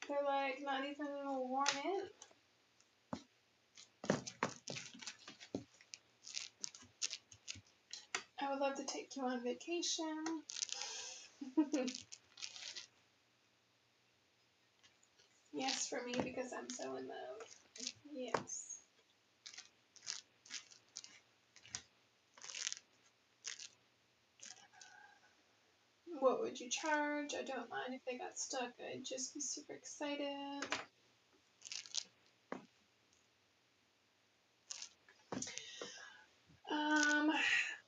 They're like not even worn in. I would love to take you on vacation. Yes, for me, because I'm so in love. Yes. would you charge? I don't mind if they got stuck. I'd just be super excited.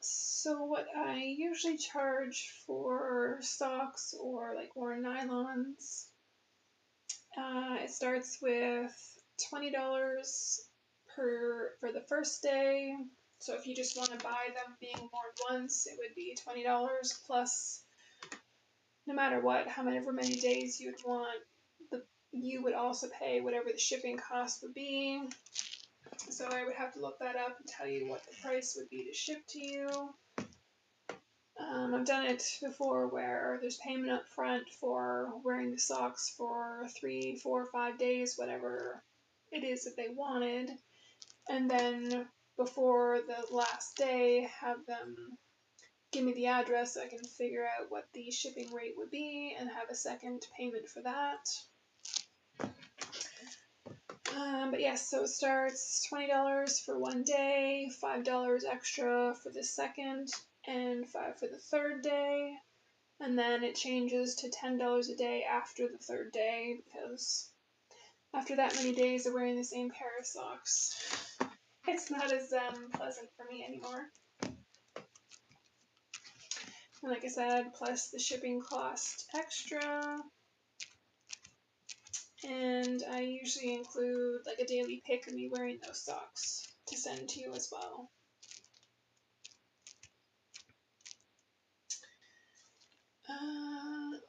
So what I usually charge for socks or like worn nylons, it starts with $20 for the first day. So if you just want to buy them being worn once, it would be $20 plus, no matter what, however many days you would want, you would also pay whatever the shipping cost would be. So I would have to look that up and tell you what the price would be to ship to you. I've done it before where there's payment up front for wearing the socks for 3, 4, 5 days, whatever it is that they wanted. And then before the last day, have them give me the address so I can figure out what the shipping rate would be and have a second payment for that. But yes, so it starts $20 for one day, $5 extra for the second, and $5 for the third day. And then it changes to $10 a day after the third day, because after that many days of wearing the same pair of socks, it's not as pleasant for me anymore. And like I said, plus the shipping cost extra. And I usually include like a daily pic of me wearing those socks to send to you as well.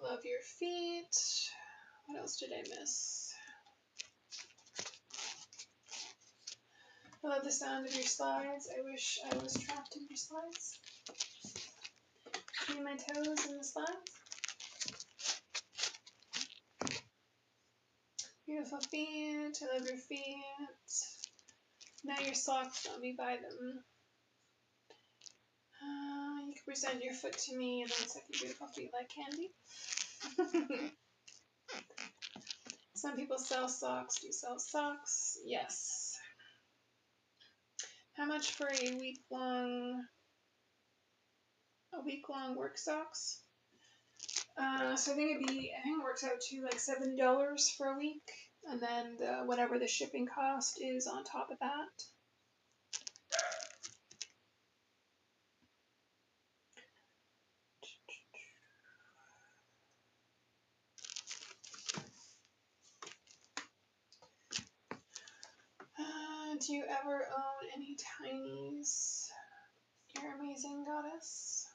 Love your feet. What else did I miss? I love the sound of your slides. I wish I was trapped in your slides. See my toes in the slides? Beautiful feet. I love your feet. Now your socks, let me buy them. You can present your foot to me and then suck your beautiful feet like candy. Some people sell socks. Do you sell socks? Yes. How much for a week-long work socks? So I think it works out to like $70 for a week, and then whatever the shipping cost is on top of that. Do you ever own any tinies? You're amazing, goddess.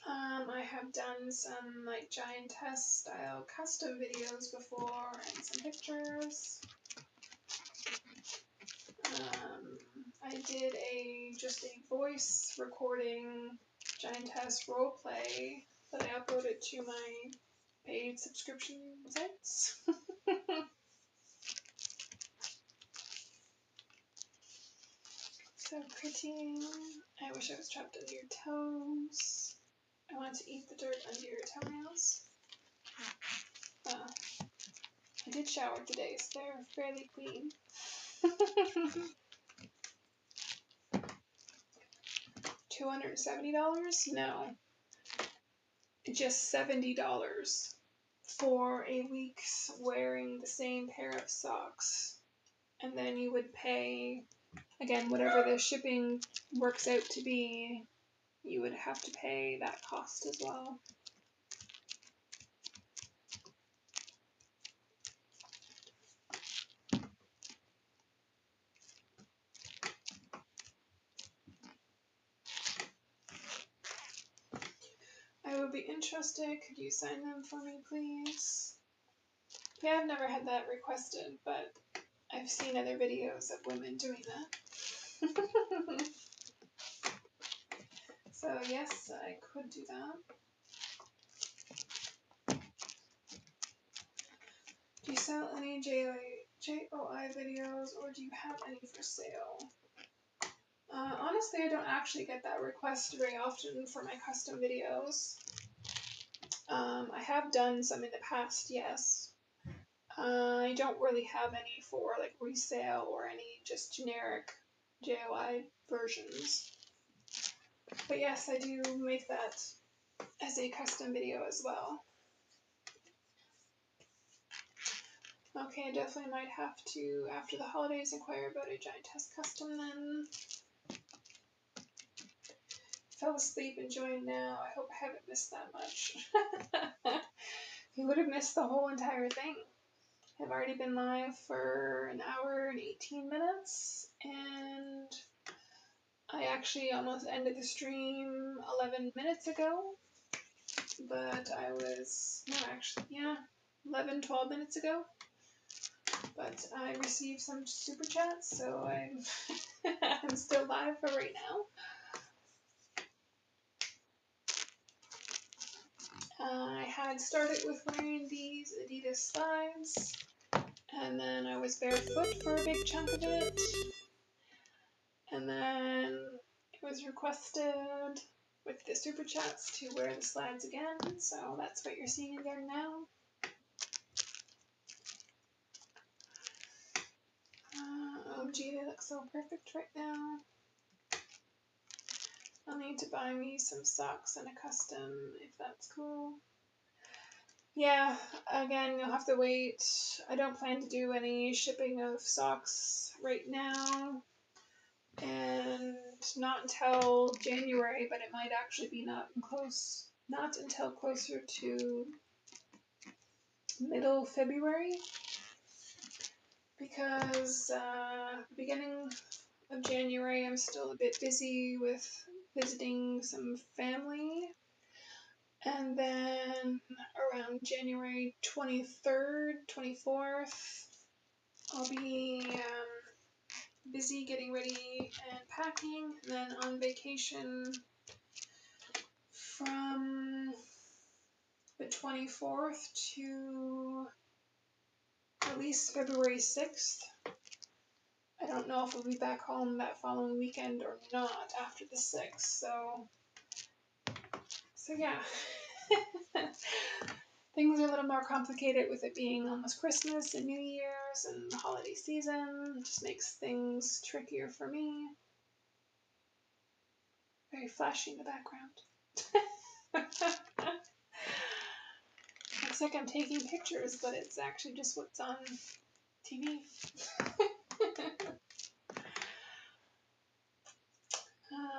I have done some like giantess style custom videos before and some pictures. I did just a voice recording giantess roleplay that I uploaded to my paid subscription sites. So pretty. I wish I was trapped under your toes. I want to eat the dirt under your toenails. I did shower today, so they're fairly clean. $270? No. Just $70 for a week's wearing the same pair of socks. And then you would pay, again, whatever the shipping works out to be, you would have to pay that cost as well. I would be interested. Could you sign them for me, please? Yeah, I've never had that requested, but I've seen other videos of women doing that. So yes, I could do that. Do you sell any JOI videos, or do you have any for sale? Honestly, I don't actually get that request very often for my custom videos. I have done some in the past, yes. I don't really have any for like resale or any just generic JOI versions. But yes, I do make that as a custom video as well. Okay, I definitely might have to, after the holidays, inquire about a giantess custom then. Fell asleep and joined now. I hope I haven't missed that much. You would have missed the whole entire thing. I've already been live for an hour and 18 minutes, and I actually almost ended the stream 11 minutes ago, but I was, no actually, yeah, 11, 12 minutes ago, but I received some super chats, so I'm, I'm still live for right now. I had started with wearing these Adidas slides, and then I was barefoot for a big chunk of it, and then it was requested with the super chats to wear the slides again, so that's what you're seeing again now. Oh gee, they look so perfect right now. I'll need to buy me some socks and a custom if that's cool. Yeah, again, you'll have to wait. I don't plan to do any shipping of socks right now, and not until January, but it might actually be not until closer to middle February, because beginning of January I'm still a bit busy with visiting some family, and then around January 23rd, 24th, I'll be busy getting ready and packing, and then on vacation from the 24th to at least February 6th. I don't know if we'll be back home that following weekend or not after the 6th, so yeah. Things are a little more complicated with it being almost Christmas and New Year's and the holiday season. It just makes things trickier for me. Very flashy in the background. Looks like I'm taking pictures, but it's actually just what's on TV.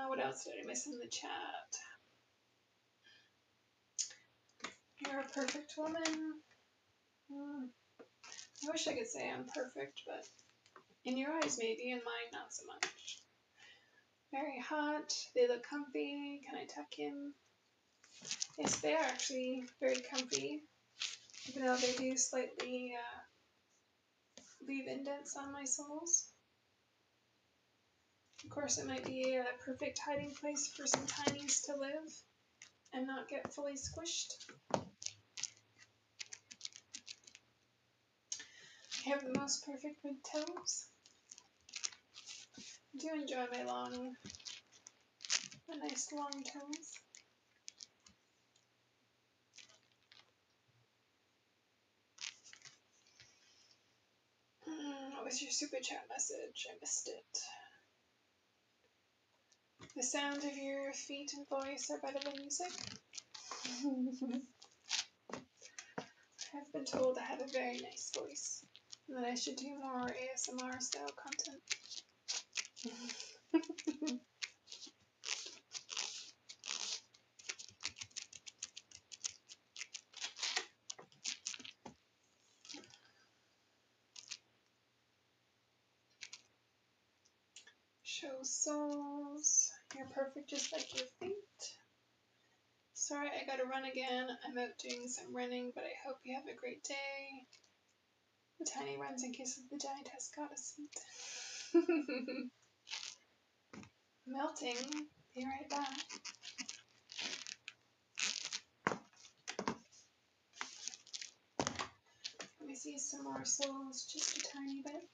What else did I miss in the chat? You're a perfect woman. I wish I could say I'm perfect, but in your eyes maybe, in mine not so much. Very hot. They look comfy. Can I tuck in? Yes, they are actually very comfy, even though they do slightly leave indents on my soles. Of course, it might be a perfect hiding place for some tinies to live and not get fully squished. I have the most perfect big toes. I do enjoy my nice long toes. What was your super chat message? I missed it. The sound of your feet and voice are better than music. I've been told I have a very nice voice, and that I should do more ASMR style content. Show soles. You're perfect just like your feet. Sorry, I gotta run again. I'm out doing some running, but I hope you have a great day. The tiny runs and kisses the giantess goddess feet. Melting. Be right back. Let me see some more soles, just a tiny bit.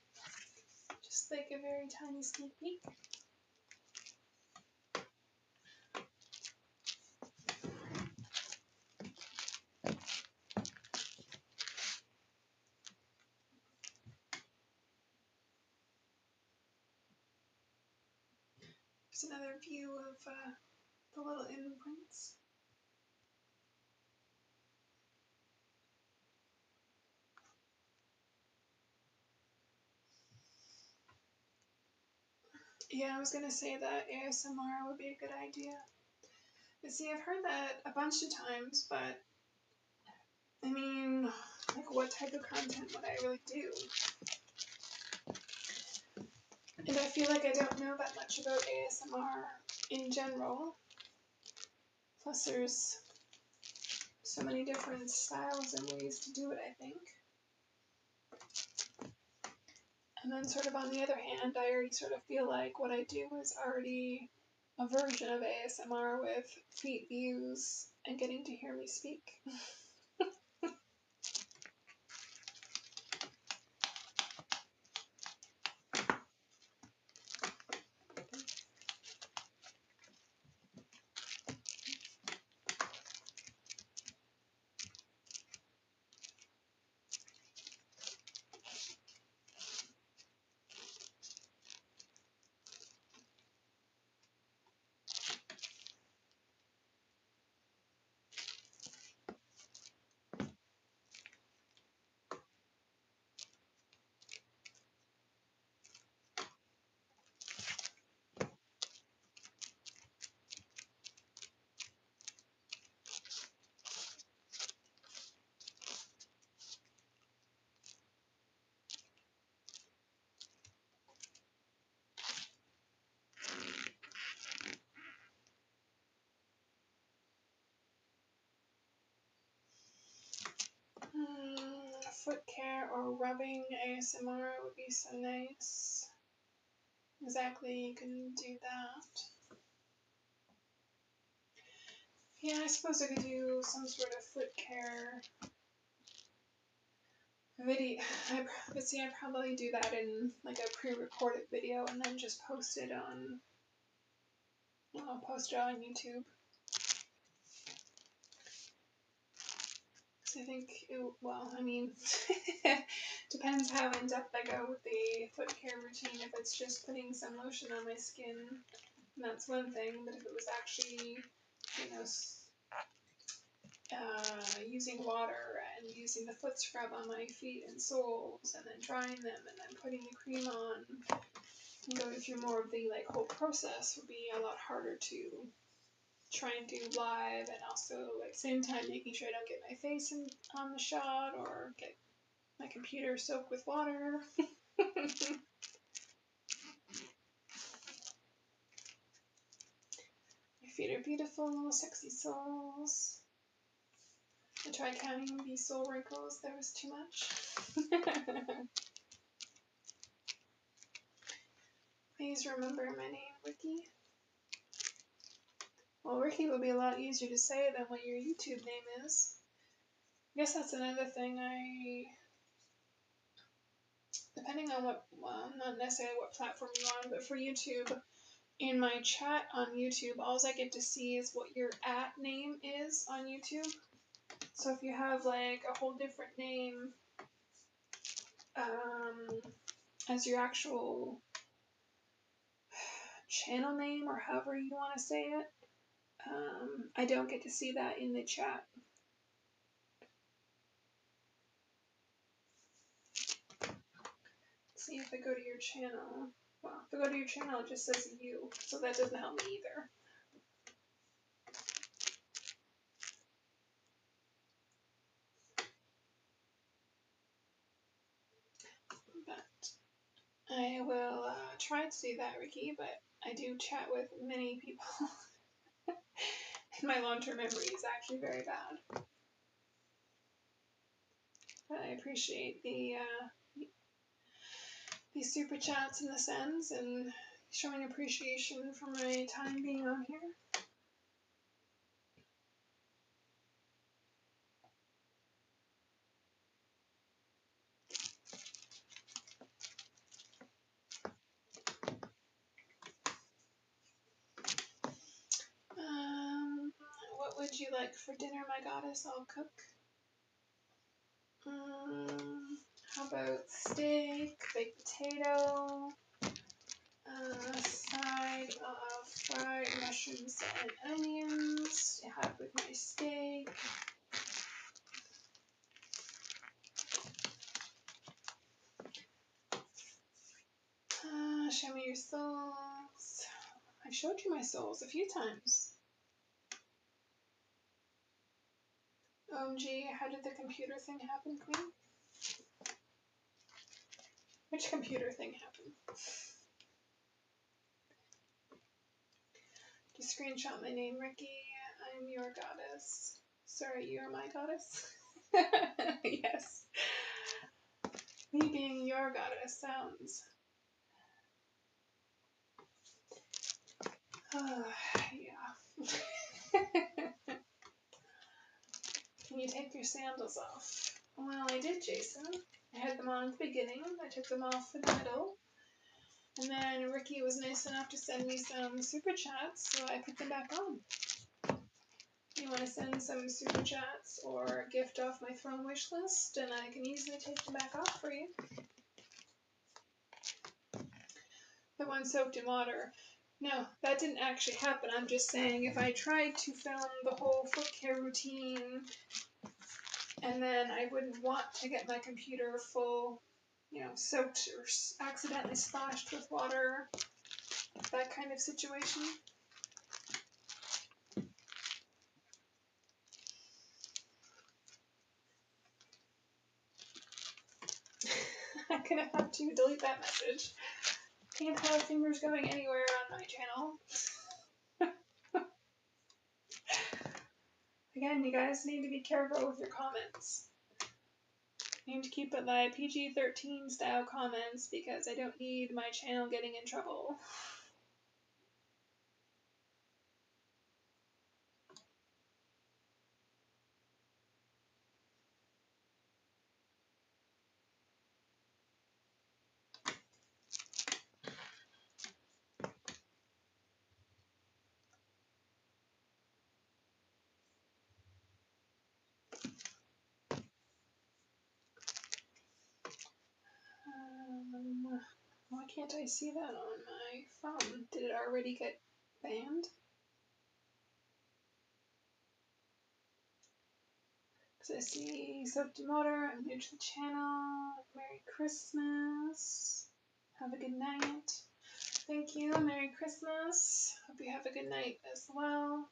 Just like a very tiny sneak peek. There's another view of the little imprints. Yeah, I was gonna say that ASMR would be a good idea. But see, I've heard that a bunch of times, but I mean, like, what type of content would I really do? And I feel like I don't know that much about ASMR in general. Plus, there's so many different styles and ways to do it, I think. And then sort of on the other hand, I already sort of feel like what I do is already a version of ASMR with feet views and getting to hear me speak. Foot care or rubbing ASMR would be so nice. Exactly, you can do that. Yeah, I suppose I could do some sort of foot care video. But see, I'd probably do that in like a pre-recorded video and then just post it on. I'll post it on YouTube. So I think, well, I mean, depends how in depth I go with the foot care routine. If it's just putting some lotion on my skin, that's one thing. But if it was actually, you know, using water and using the foot scrub on my feet and soles, and then drying them, and then putting the cream on, and going through more of the like whole process would be a lot harder to try and do live, and also at the same time making sure I don't get my face on the shot or get my computer soaked with water. My feet are beautiful, sexy soles. I tried counting the sole wrinkles, there was too much. Please remember my name, Ricky. Well, Ricky will be a lot easier to say than what your YouTube name is. I guess that's another thing depending on what, well, not necessarily what platform you're on, but for YouTube, in my chat on YouTube, all I get to see is what your @name is on YouTube. So if you have like a whole different name as your actual channel name, or however you want to say it, I don't get to see that in the chat. See if I go to your channel. Well, if I go to your channel, it just says you, so that doesn't help me either. But I will try to do that, Ricky, but I do chat with many people. My long-term memory is actually very bad. But I appreciate the super chats and the sends and showing appreciation for my time being on here. What would you like for dinner, my goddess? I'll cook. How about steak, baked potato, side of fried mushrooms and onions to have with my steak. Show me your souls. I've showed you my souls a few times. OMG, how did the computer thing happen, Queen? Which computer thing happened? Just screenshot my name, Ricky. I'm your goddess. Sorry, you're my goddess? Yes. Me being your goddess sounds... yeah. Can you take your sandals off? Well, I did, Jason. I had them on at the beginning. I took them off in the middle. And then Ricky was nice enough to send me some super chats, so I put them back on. You want to send some super chats or gift off my throne wish list, and I can easily take them back off for you. The one soaked in water. No, that didn't actually happen. I'm just saying if I tried to film the whole foot care routine and then I wouldn't want to get my computer full, soaked or accidentally splashed with water, that kind of situation. I'm gonna have to delete that message. Can't have fingers going anywhere on my channel. Again, you guys need to be careful with your comments. You need to keep it like PG-13 style comments because I don't need my channel getting in trouble. Why can't I see that on my phone? Did it already get banned? Because I see soaked in water. I'm new to the channel. Merry Christmas. Have a good night. Thank you. Merry Christmas. Hope you have a good night as well.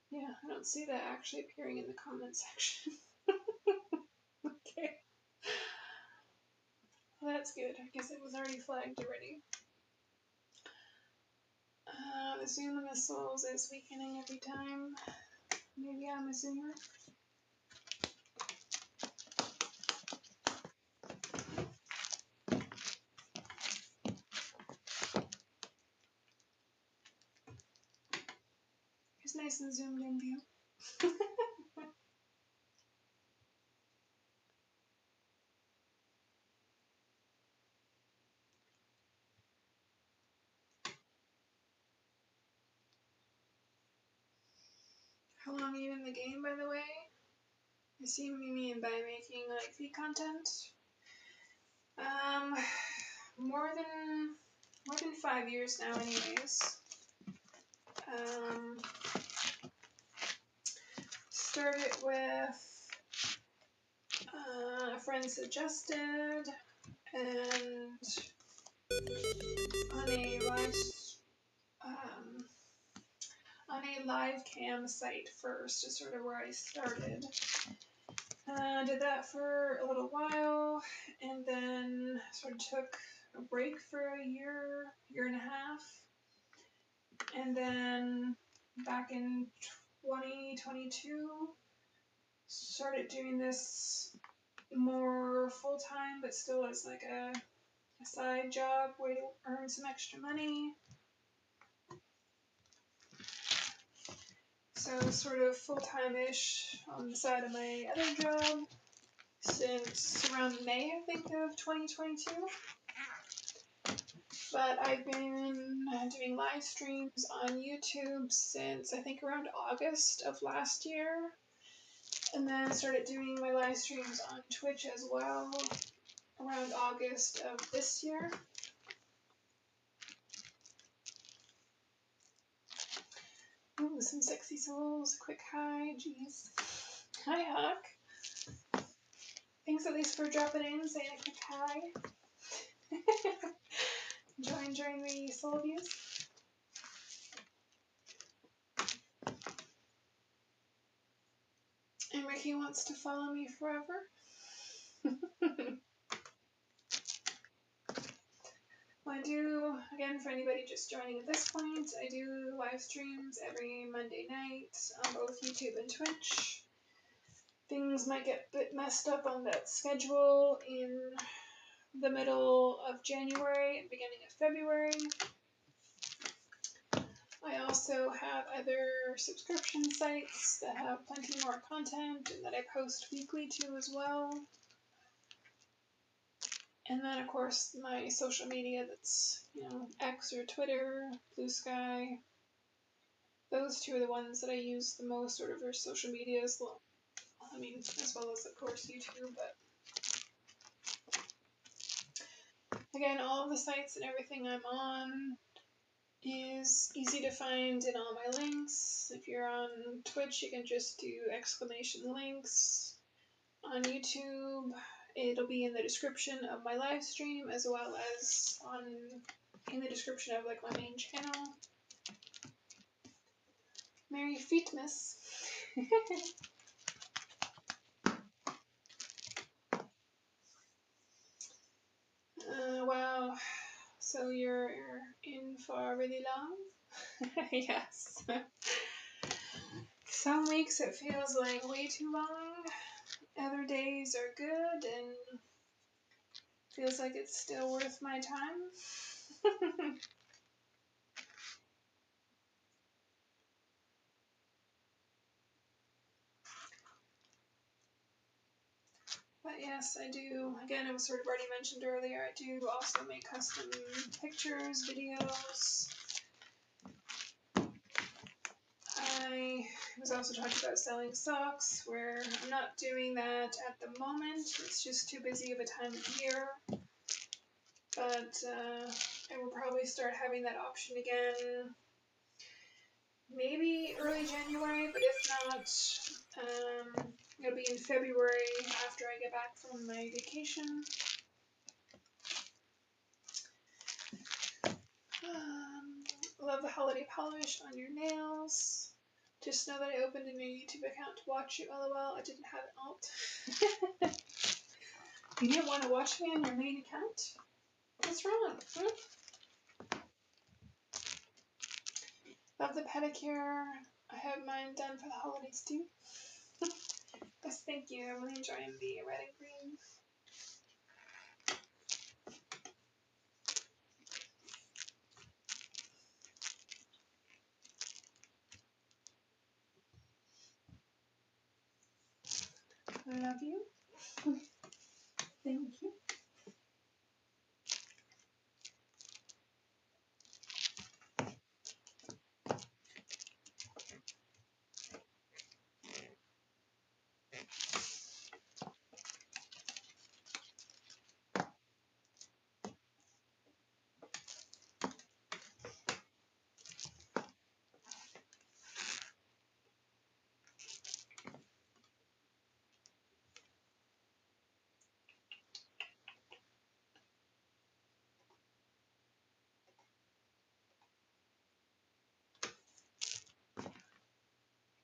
Yeah, I don't see that actually appearing in the comment section. Okay. Well, that's good. I guess it was already flagged already. The Zoom missiles is weakening every time. Maybe I'm a Zoomer. It's nice and zoomed in view. How long are you in the game, by the way? I see what you mean by making like feet content. More than 5 years now, anyways. Started with a friend suggested, and on a live cam site first is sort of where I started. Did that for a little while, and then sort of took a break for a year and a half, and then back in 2022 started doing this more full-time, but still as like a side job way to earn some extra money. So sort of full-time-ish on the side of my other job since around May, I think, of 2022. But I've been doing live streams on YouTube since I think around August of last year. And then started doing my live streams on Twitch as well around August of this year. Ooh, some sexy souls. Quick hi, jeez. Hi, Huck. Thanks at least for dropping in, saying a quick hi. Enjoying the soul abuse. And Ricky wants to follow me forever. Well, I do, again, for anybody just joining at this point, I do live streams every Monday night on both YouTube and Twitch. Things might get a bit messed up on that schedule in the middle of January and beginning of February. I also have other subscription sites that have plenty more content and that I post weekly to as well. And then, of course, my social media that's, X or Twitter, Blue Sky. Those two are the ones that I use the most, sort of, for social media as well. I mean, as well as, of course, YouTube. But again, all of the sites and everything I'm on is easy to find in all my links. If you're on Twitch, you can just do exclamation links. On YouTube, it'll be in the description of my live stream as well as in the description of like my main channel. Merry Feetmas. Wow. So you're in for really long? Yes. Some weeks it feels like way too long. Other days are good and feels like it's still worth my time. But yes, I do. Again, it was sort of already mentioned earlier, I do also make custom pictures, videos. I was also talking about selling socks, where I'm not doing that at the moment. It's just too busy of a time of year. But I will probably start having that option again maybe early January, but if not, it'll be in February after I get back from my vacation. Love the holiday polish on your nails. Just know that I opened a new YouTube account to watch you, lol. I didn't have an alt. You didn't want to watch me on your main account? What's wrong? Love the pedicure. I have mine done for the holidays too. Yes, thank you. I'm really enjoying the red and green. Love you. Thank you.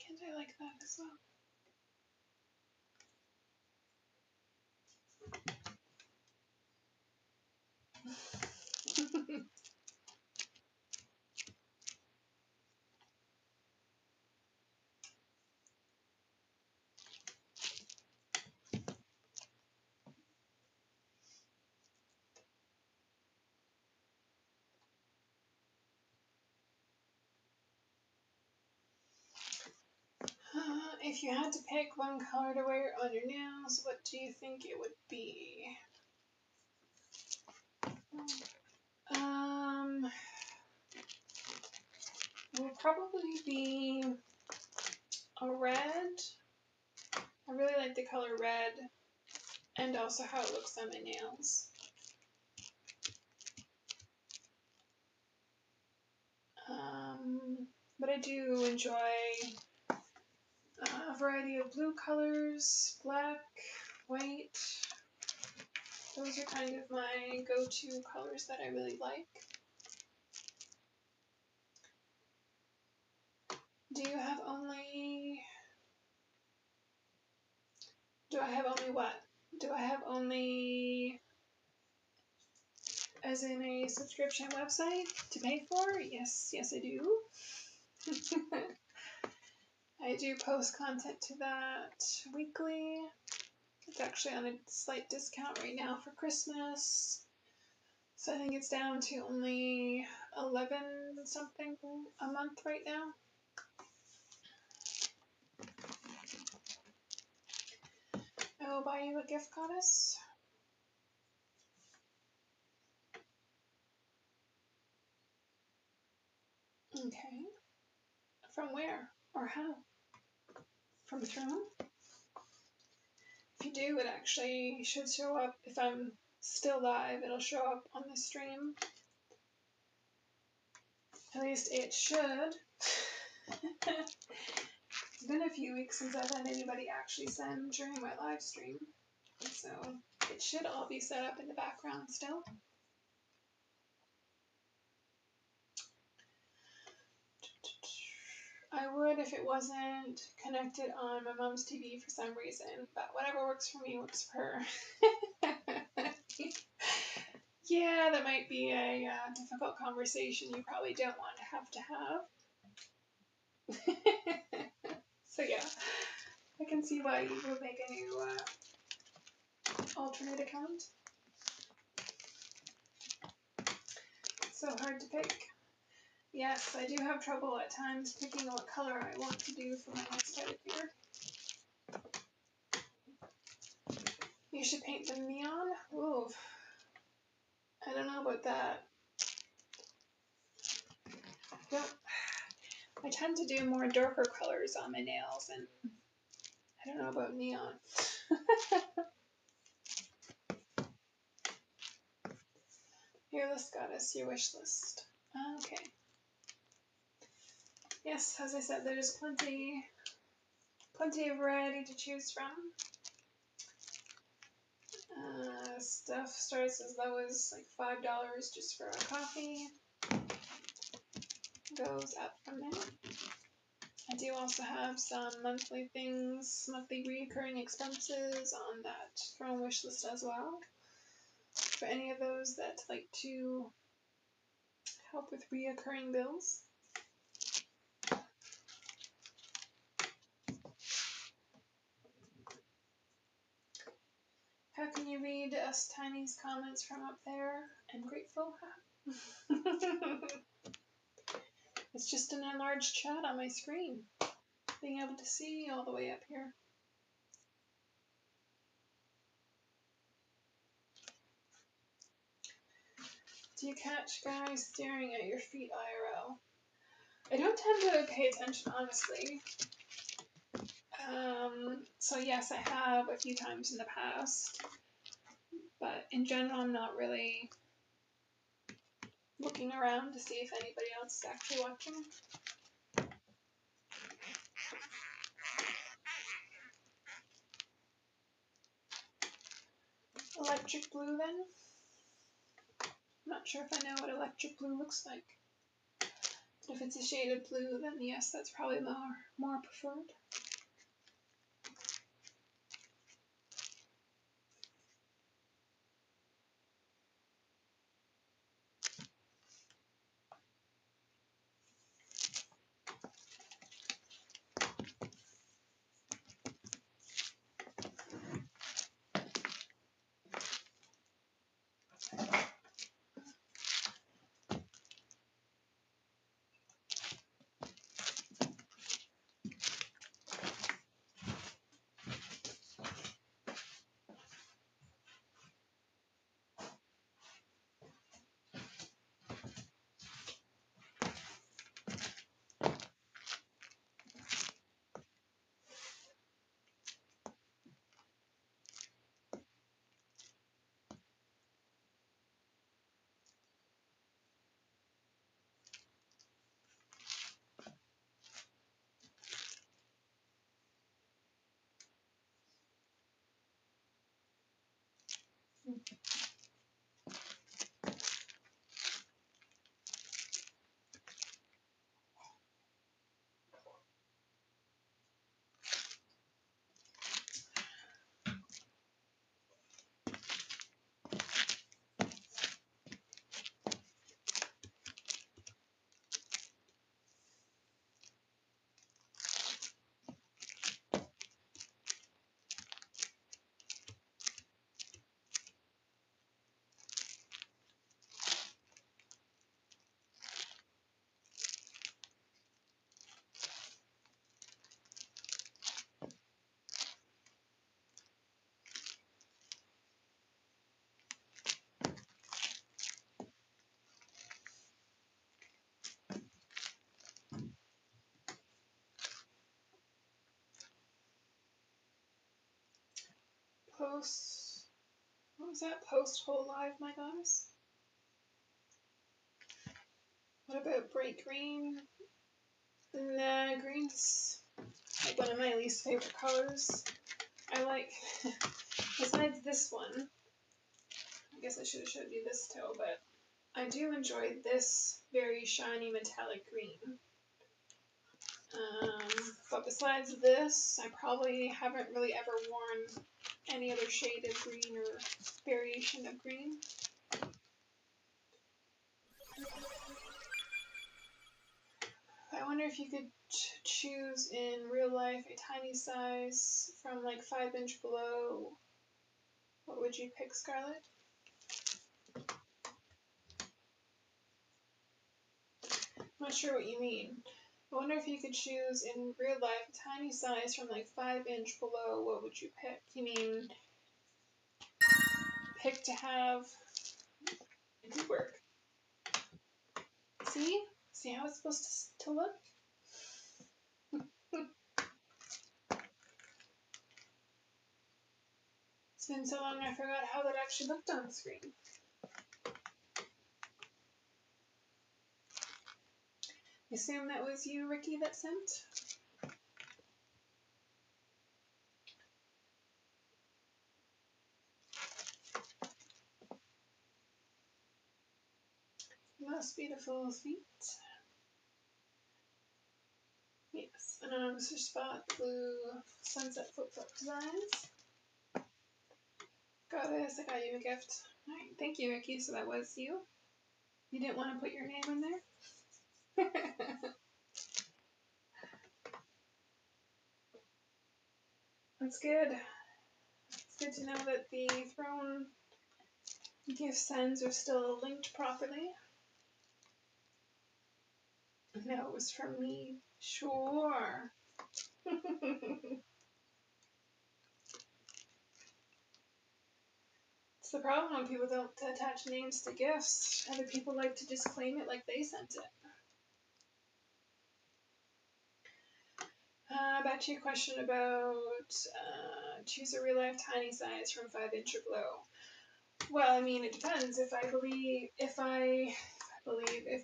Can't I like that as well? If you had to pick one color to wear on your nails, what do you think it would be? It would probably be a red I really like the color red and also how it looks on my nails. But I do enjoy a variety of blue colors, black, white. Those are kind of my go-to colors that I really like. Do I have only what? Do I have only as in a subscription website to pay for? Yes, I do. I do post content to that weekly. It's actually on a slight discount right now for Christmas. So I think it's down to only 11 something a month right now. I will buy you a gift, goddess. Okay. From where or how? From Throne? If you do, it actually should show up. If I'm still live, it'll show up on the stream. At least it should. It's been a few weeks since I've had anybody actually send during my live stream. So it should all be set up in the background still. I would if it wasn't connected on my mom's TV for some reason, but whatever works for me works for her. Yeah, that might be a difficult conversation you probably don't want to have. So yeah, I can see why you would make a new alternate account. It's so hard to pick. Yes, I do have trouble at times picking what color I want to do for my next pedicure. You should paint them neon? Ooh, I don't know about that. I tend to do more darker colors on my nails, and I don't know about neon. Your list, goddess, your wish list. Okay. Yes, as I said, there's plenty of variety to choose from. Stuff starts as low as like $5 just for a coffee. Goes up from there. I do also have some monthly things, monthly recurring expenses on that Throne wish list as well. For any of those that like to help with reoccurring bills. How can you read us Tiny's comments from up there? I'm grateful. It's just an enlarged chat on my screen. Being able to see all the way up here. Do you catch guys staring at your feet IRL? I don't tend to pay attention, honestly. So yes, I have a few times in the past. But in general, I'm not really looking around to see if anybody else is actually watching. Electric blue then? I'm not sure if I know what electric blue looks like. But if it's a shade of blue, then yes, that's probably more preferred. Post. What was that? Post whole live, my goddess. What about bright green? Nah, green's like one of my least favorite colors. I like, besides this one, I guess I should have showed you this toe, but I do enjoy this very shiny metallic green. But besides this, I probably haven't really ever worn any other shade of green or variation of green. I wonder if you could choose in real life a tiny size from like 5" below. What would you pick, Scarlett? I'm not sure what you mean. I wonder if you could choose in real life a tiny size from like 5" below. What would you pick? You mean pick to have it could work. See? See how it's supposed to look? It's been so long I forgot how that actually looked on screen. I assume that was you, Ricky, that sent? Most beautiful feet. Yes, and Mr. Spot Blue Sunset Flip-Flop Designs. Goddess, I got you a gift. Alright, thank you, Ricky. So that was you? You didn't want to put your name in there? That's good. It's good to know that the Throne gift sends are still linked properly. No, it was from me. Sure. It's the problem when people don't attach names to gifts. Other people like to just claim it like they sent it. Back to your question about choose a real life tiny size from 5" or below. Well, I mean, it depends. If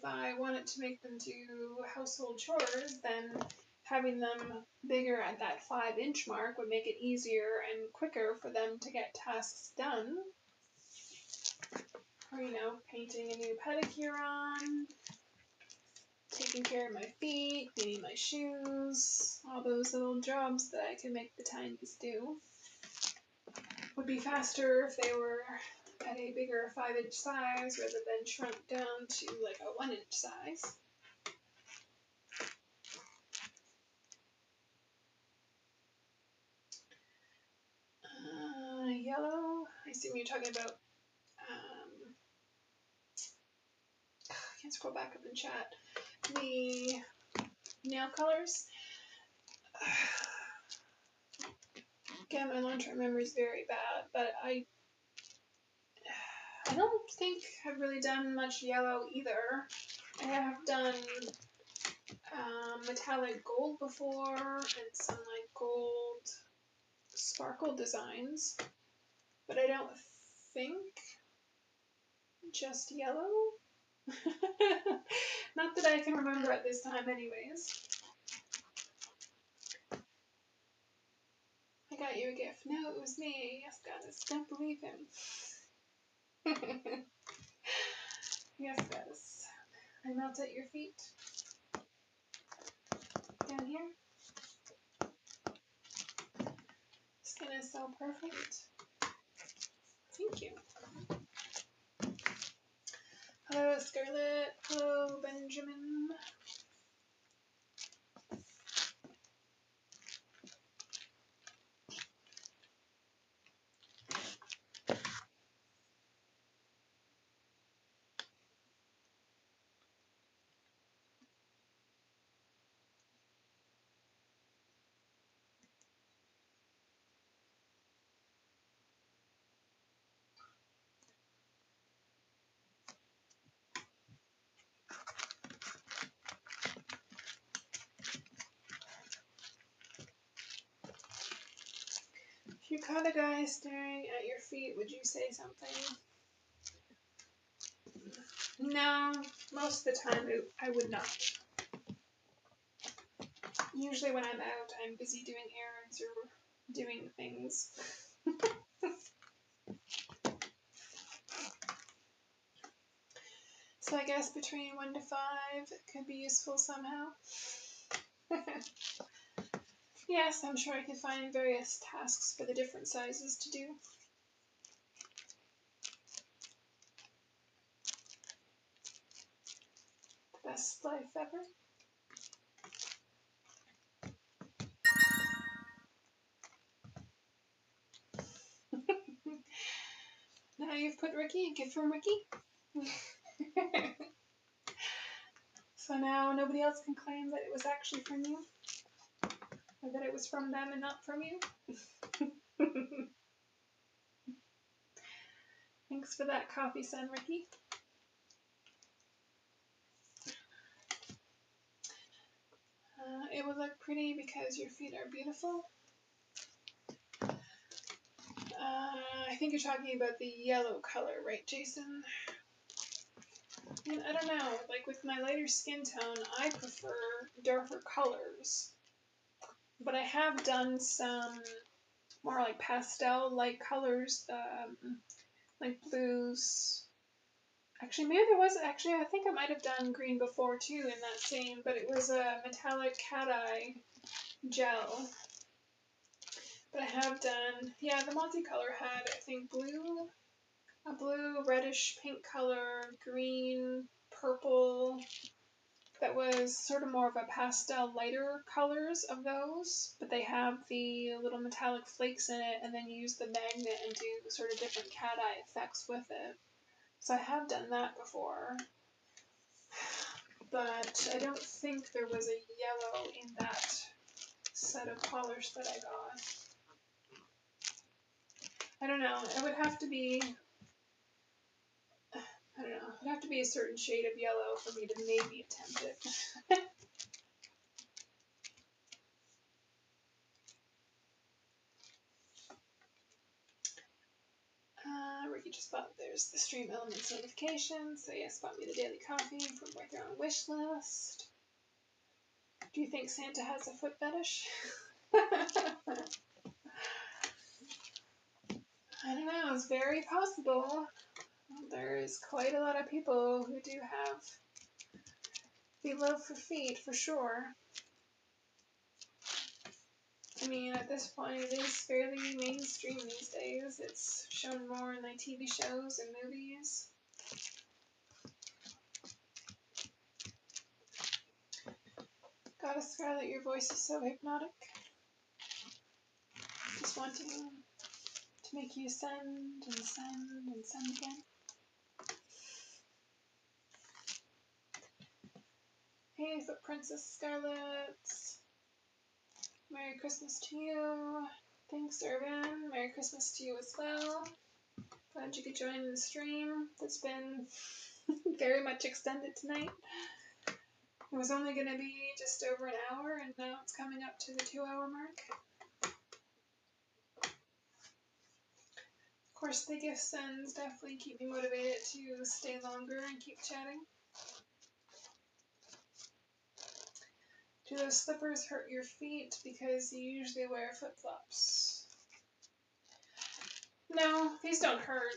I wanted to make them do household chores, then having them bigger at that 5" mark would make it easier and quicker for them to get tasks done. Or, painting a new pedicure on, taking care of my feet, cleaning my shoes, all those little jobs that I can make the tinies do. Would be faster if they were at a bigger 5" size rather than shrunk down to like a 1" size. Yellow, I assume you're talking about, I can't scroll back up in chat, the nail colors. Again, my long-term memory is very bad, but I don't think I've really done much yellow either. I have done metallic gold before and some like gold sparkle designs, but I don't think just yellow. Not that I can remember at this time anyways. I got you a gift. No, it was me. Yes, goddess. Don't believe him. Yes, guys. I melt at your feet. Down here. Skin is so perfect. Thank you. Hello, Scarlett. Hello, Benjamin. If you caught a guy staring at your feet, would you say something? No, most of the time I would not. Usually when I'm out, I'm busy doing errands or doing things. So I guess between 1 to 5, it could be useful somehow. Yes, I'm sure I could find various tasks for the different sizes to do. The best life ever. Now you've put Ricky, a gift from Ricky. So now nobody else can claim that it was actually from you. Or that it was from them and not from you. Thanks for that coffee, son, Ricky. It would look pretty because your feet are beautiful. I think you're talking about the yellow color, right, Jason? And I don't know, like with my lighter skin tone, I prefer darker colors. But I have done some more like pastel-like colors, like blues. Actually, maybe there was, I think I might have done green before too in that same, but it was a metallic cat eye gel. But I have done, yeah, the multicolor had, I think, a blue, reddish, pink color, green, purple. That was sort of more of a pastel, lighter colors of those, but they have the little metallic flakes in it, and then you use the magnet and do sort of different cat eye effects with it. So I have done that before, but I don't think there was a yellow in that set of polish that I got. I don't know, it would have to be, I don't know, it would have to be a certain shade of yellow for me to maybe attempt it. Ricky just bought, there's the Stream Elements notification, so yes, bought me the daily coffee from right there on wish list. Do you think Santa has a foot fetish? I don't know, it's very possible. There is quite a lot of people who do have the love for feet, for sure. I mean, at this point, it is fairly mainstream these days. It's shown more in like TV shows and movies. Goddess Scarlett, your voice is so hypnotic. Just wanting to make you send and send and send again. Hey, Foot Princess Scarlett. Merry Christmas to you. Thanks, Irvin. Merry Christmas to you as well. Glad you could join the stream. That's been very much extended tonight. It was only going to be just over an hour, and now it's coming up to the 2-hour mark. Of course, the gift sends definitely keep me motivated to stay longer and keep chatting. Do those slippers hurt your feet because you usually wear flip-flops? No, these don't hurt.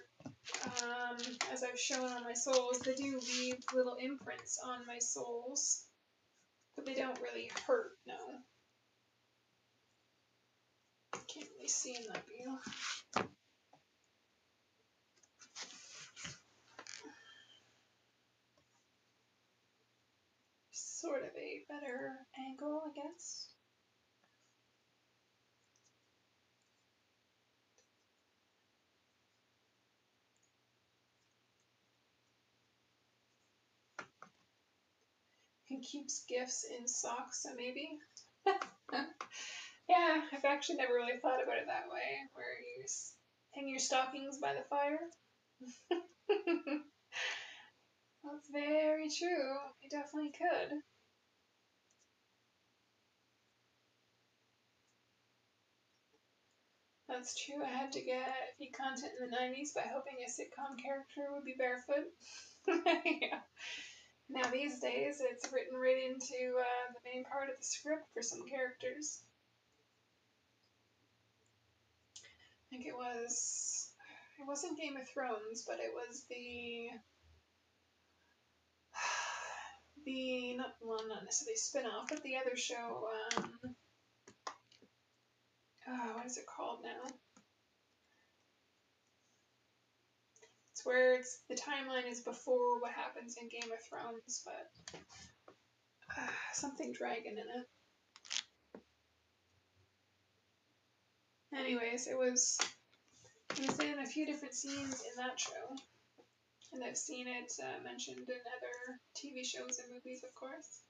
As I've shown on my soles, they do leave little imprints on my soles, but they don't really hurt, no. Can't really see in that view. Sort of a better angle, I guess. And keeps gifts in socks, so maybe. Yeah, I've actually never really thought about it that way, where you hang your stockings by the fire. That's very true. You definitely could. That's true. I had to get feet content in the 90s by hoping a sitcom character would be barefoot. Yeah. Now these days, it's written right into the main part of the script for some characters. I think it wasn't Game of Thrones, but it was not necessarily spin-off, but the other show, what is it called now? It's where the timeline is before what happens in Game of Thrones, but something dragon in it. Anyways, it was in a few different scenes in that show, and I've seen it mentioned in other TV shows and movies, of course.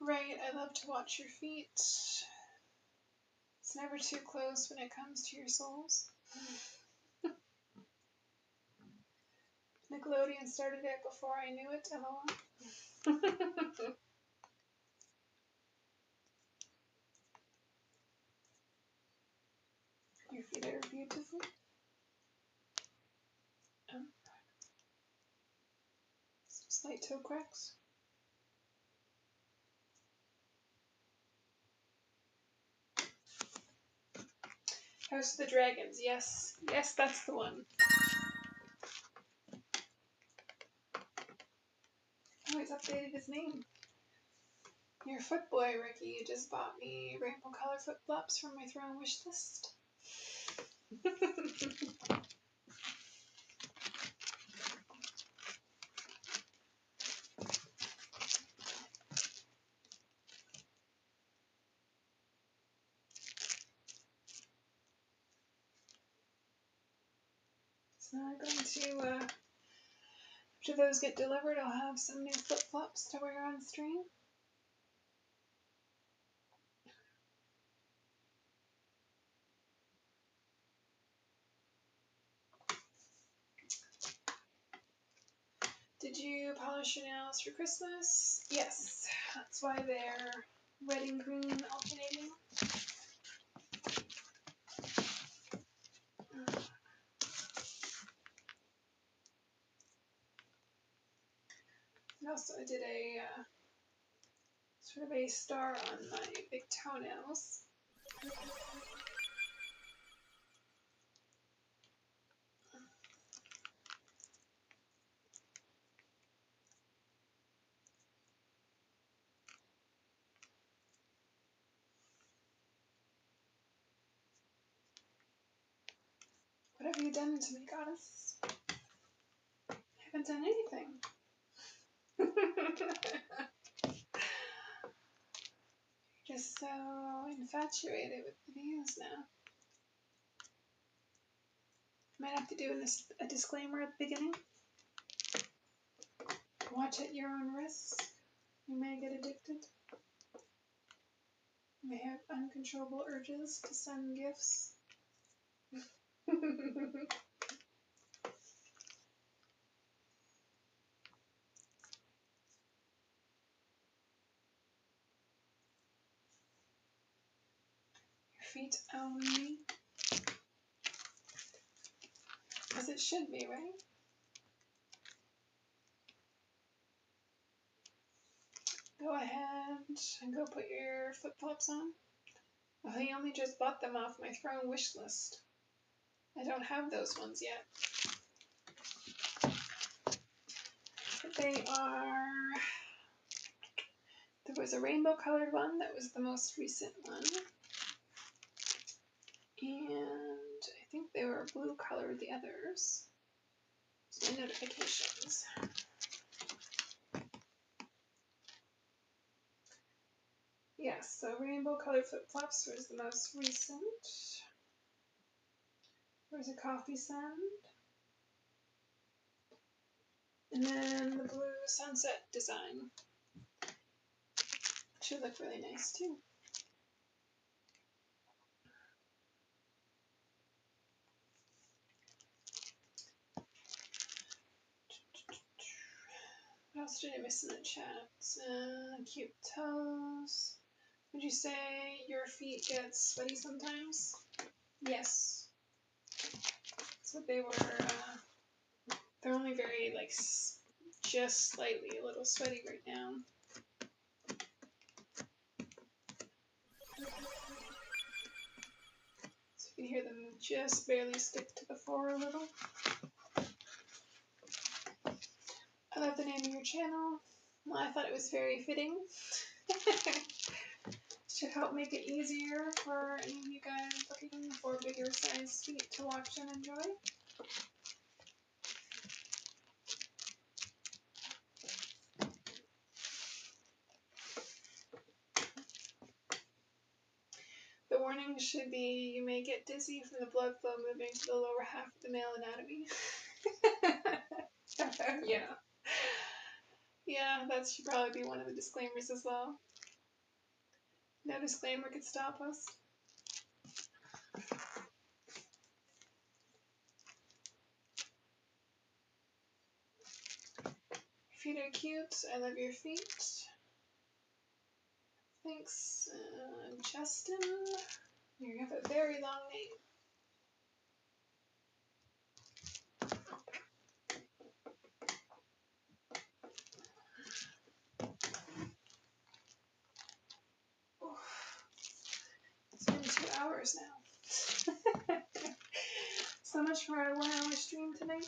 Right, I love to watch your feet. It's never too close when it comes to your soles. Nickelodeon started it before I knew it, lol. Your feet are beautiful. Some slight toe cracks. House of the Dragons, yes. Yes, that's the one. Oh, he's updated his name. Your foot boy, Ricky, just bought me rainbow color flip flops from my throne wish list. So I'm going to, after those get delivered, I'll have some new flip flops to wear on stream. Did you polish your nails for Christmas? Yes, that's why they're red and green alternating. And also I did a sort of a star on my big toenails. What have you done to me, goddess? I haven't done anything. You're just so infatuated with the views now. Might have to do a disclaimer at the beginning. Watch at your own risk. You may get addicted. You may have uncontrollable urges to send gifts. Your feet own me. As it should be, right? Go ahead and go put your flip-flops on. I only just bought them off my Throne wish list. I don't have those ones yet. But they are... There was a rainbow colored one that was the most recent one. And I think they were blue colored, the others. So my notifications. Yes, so rainbow colored flip flops was the most recent. There's a coffee sand. And then the blue sunset design. Should look really nice too. What else did I miss in the chat? Cute toes. Would you say your feet get sweaty sometimes? Yes. That's what they were. They're only very, like, just slightly a little sweaty right now. So you can hear them just barely stick to the floor a little. I love the name of your channel. Well, I thought it was very fitting. Should help make it easier for any of you guys looking for bigger size feet to watch and enjoy. The warning should be you may get dizzy from the blood flow moving to the lower half of the male anatomy. Yeah. Yeah, that should probably be one of the disclaimers as well. No disclaimer could stop us. Feet are cute. I love your feet. Thanks, Justin. You have a very long name. It's been 2 hours now. So much for our 1 hour stream tonight.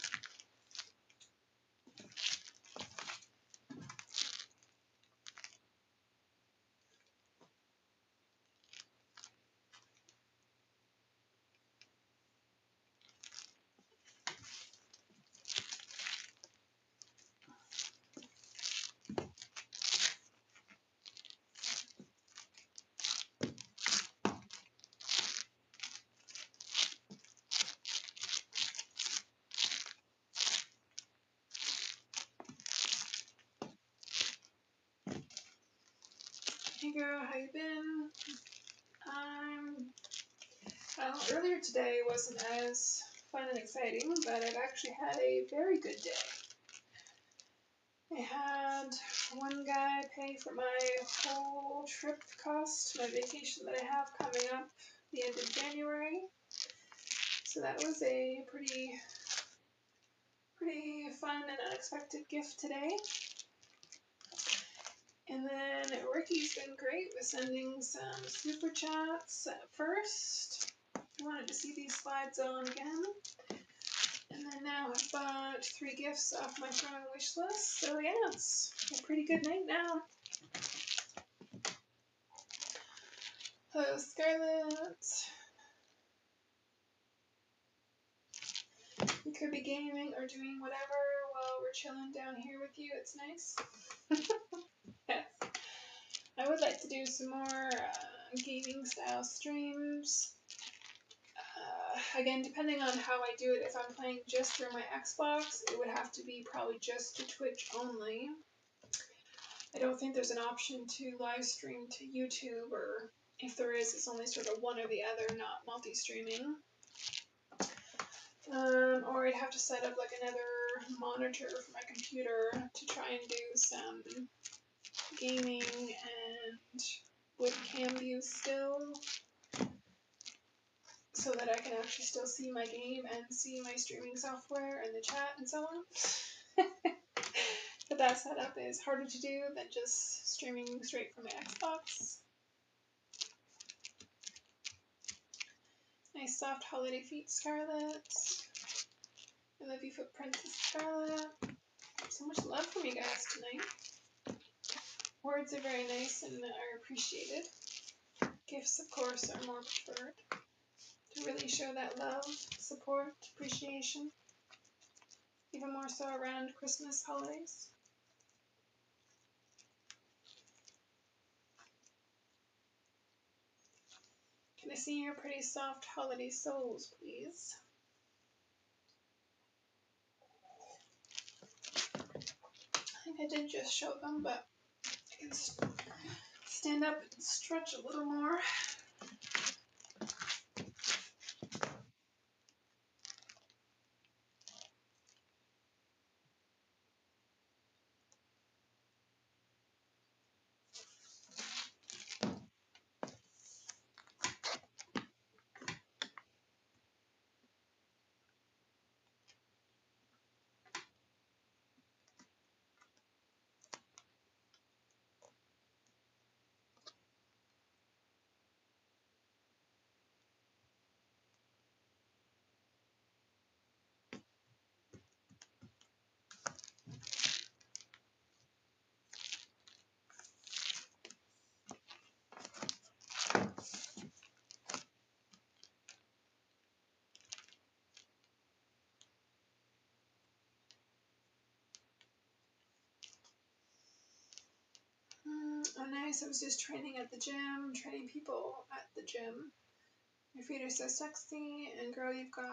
Hey girl, how you been? Earlier today wasn't as fun and exciting, but I've actually had a very good day. I had one guy pay for my whole trip cost, my vacation that I have coming up the end of January. So that was a pretty fun and unexpected gift today. And then Ricky's been great with sending some super chats at first. I wanted to see these slides on again. And then now I've bought 3 gifts off my Throne wish list. So yeah, it's a pretty good night now. Hello, Scarlett. We could be gaming or doing whatever while we're chilling down here with you. It's nice. Yes. I would like to do some more gaming style streams. Again, depending on how I do it, if I'm playing just through my Xbox, it would have to be probably just to Twitch only. I don't think there's an option to live stream to YouTube, or if there is, it's only sort of one or the other, not multi-streaming. Or I'd have to set up like another monitor for my computer to try and do some gaming and webcam views still, so that I can actually still see my game and see my streaming software and the chat and so on. But that setup is harder to do than just streaming straight from my Xbox. My soft holiday feet, Scarlett. I love you, foot princess, Scarlett. So much love from you guys tonight. Words are very nice and are appreciated. Gifts, of course, are more preferred to really show that love, support, appreciation, even more so around Christmas holidays. Can I see your pretty soft holiday souls, please? I think I did just show them, but I can stand up and stretch a little more. Oh, nice. I was just training at the gym, training people at the gym. Your feet are so sexy, and girl, you've got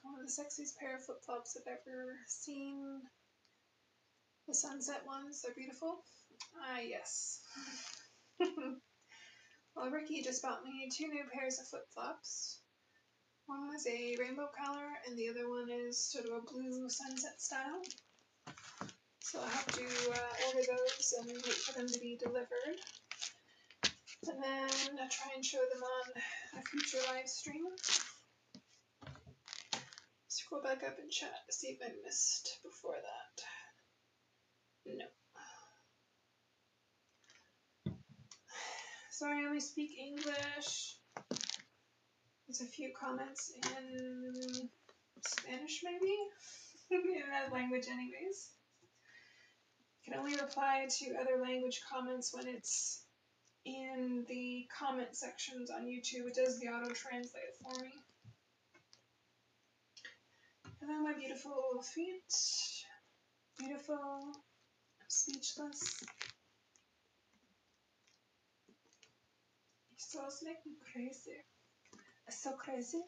one of the sexiest pair of flip-flops I've ever seen. The sunset ones, they're beautiful. Ah, yes. Well, Ricky just bought me 2 new pairs of flip-flops. One was a rainbow color, and the other one is sort of a blue sunset style. So I'll have to order those and wait for them to be delivered. And then I'll try and show them on a future live stream. Scroll back up and chat to see if I missed before that. No. Sorry, I only speak English. There's a few comments in Spanish, maybe? In that language anyways. You can only reply to other language comments when it's in the comment sections on YouTube. It does the auto-translate for me. Hello, my beautiful feet. Beautiful. I'm speechless. You souls make me crazy. So crazy.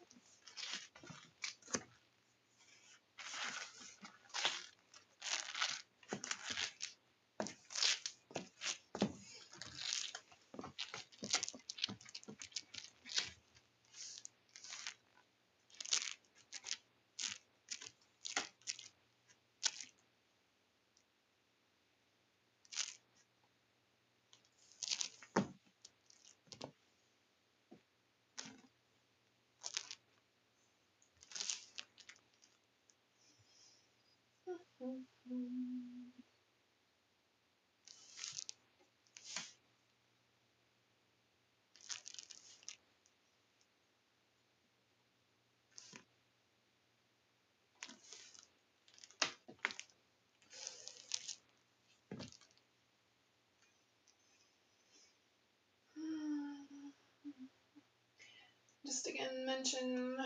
Just again mention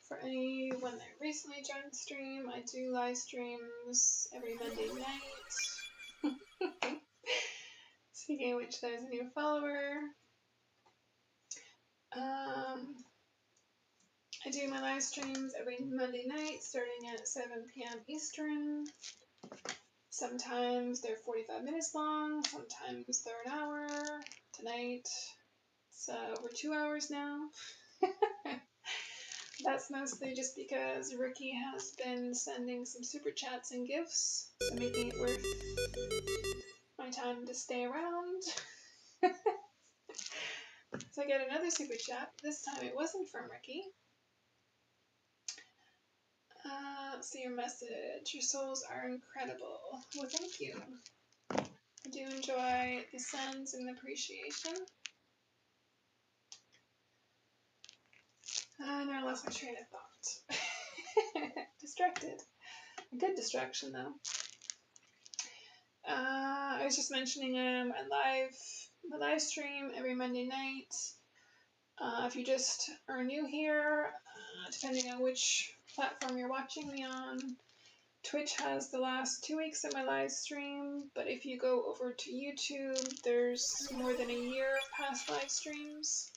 for anyone that recently joined the stream, I do live streams every Monday night. Speaking of which, there's a new follower. I do my live streams every Monday night starting at 7 p.m. Eastern. Sometimes they're 45 minutes long, sometimes they're an hour. Tonight, it's over 2 hours now. That's mostly just because Ricky has been sending some super chats and gifts, so making it worth my time to stay around. So I get another super chat. This time it wasn't from Ricky. Let's see your message. Your souls are incredible. Well, thank you. I do enjoy the sends and the appreciation. And I lost my train of thought. Distracted. A good distraction, though. I was just mentioning my live stream every Monday night. If you just are new here, depending on which platform you're watching me on, Twitch has the last 2 weeks of my live stream, but if you go over to YouTube, there's more than a year of past live streams,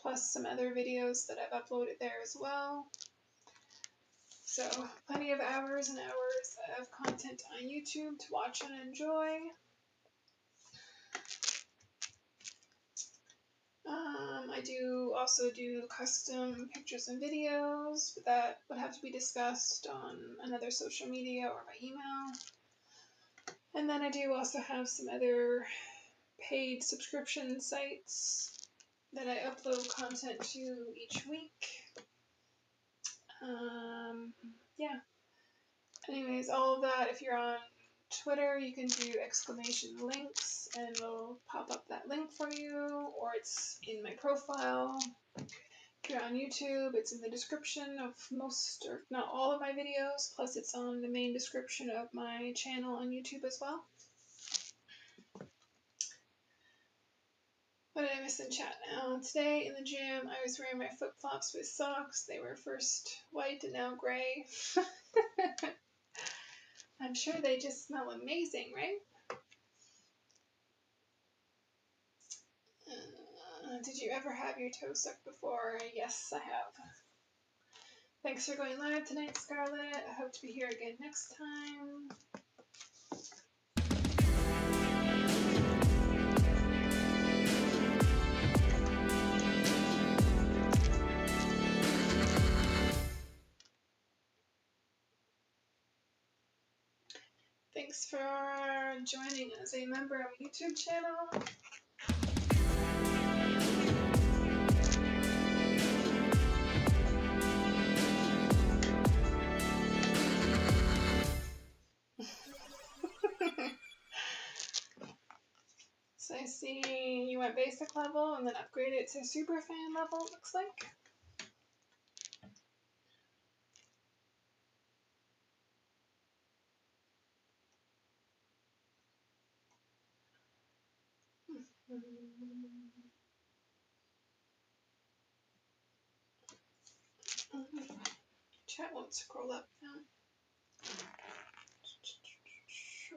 plus some other videos that I've uploaded there as well. So plenty of hours and hours of content on YouTube to watch and enjoy. I do also do custom pictures and videos, but that would have to be discussed on another social media or by email. And then I do also have some other paid subscription sites that I upload content to each week. Yeah. Anyways, all of that, if you're on Twitter, you can do exclamation links and it'll pop up that link for you, or it's in my profile. If you're on YouTube, it's in the description of most, or not all of my videos, plus it's on the main description of my channel on YouTube as well. What did I miss in chat now? Today in the gym, I was wearing my flip-flops with socks. They were first white and now gray. I'm sure they just smell amazing, right? Did you ever have your toes sucked before? Yes, I have. Thanks for going live tonight, Scarlett. I hope to be here again next time. Thanks for joining as a member of my YouTube channel. So I see you went basic level and then upgraded to super fan level, it looks like. Chat won't scroll up now.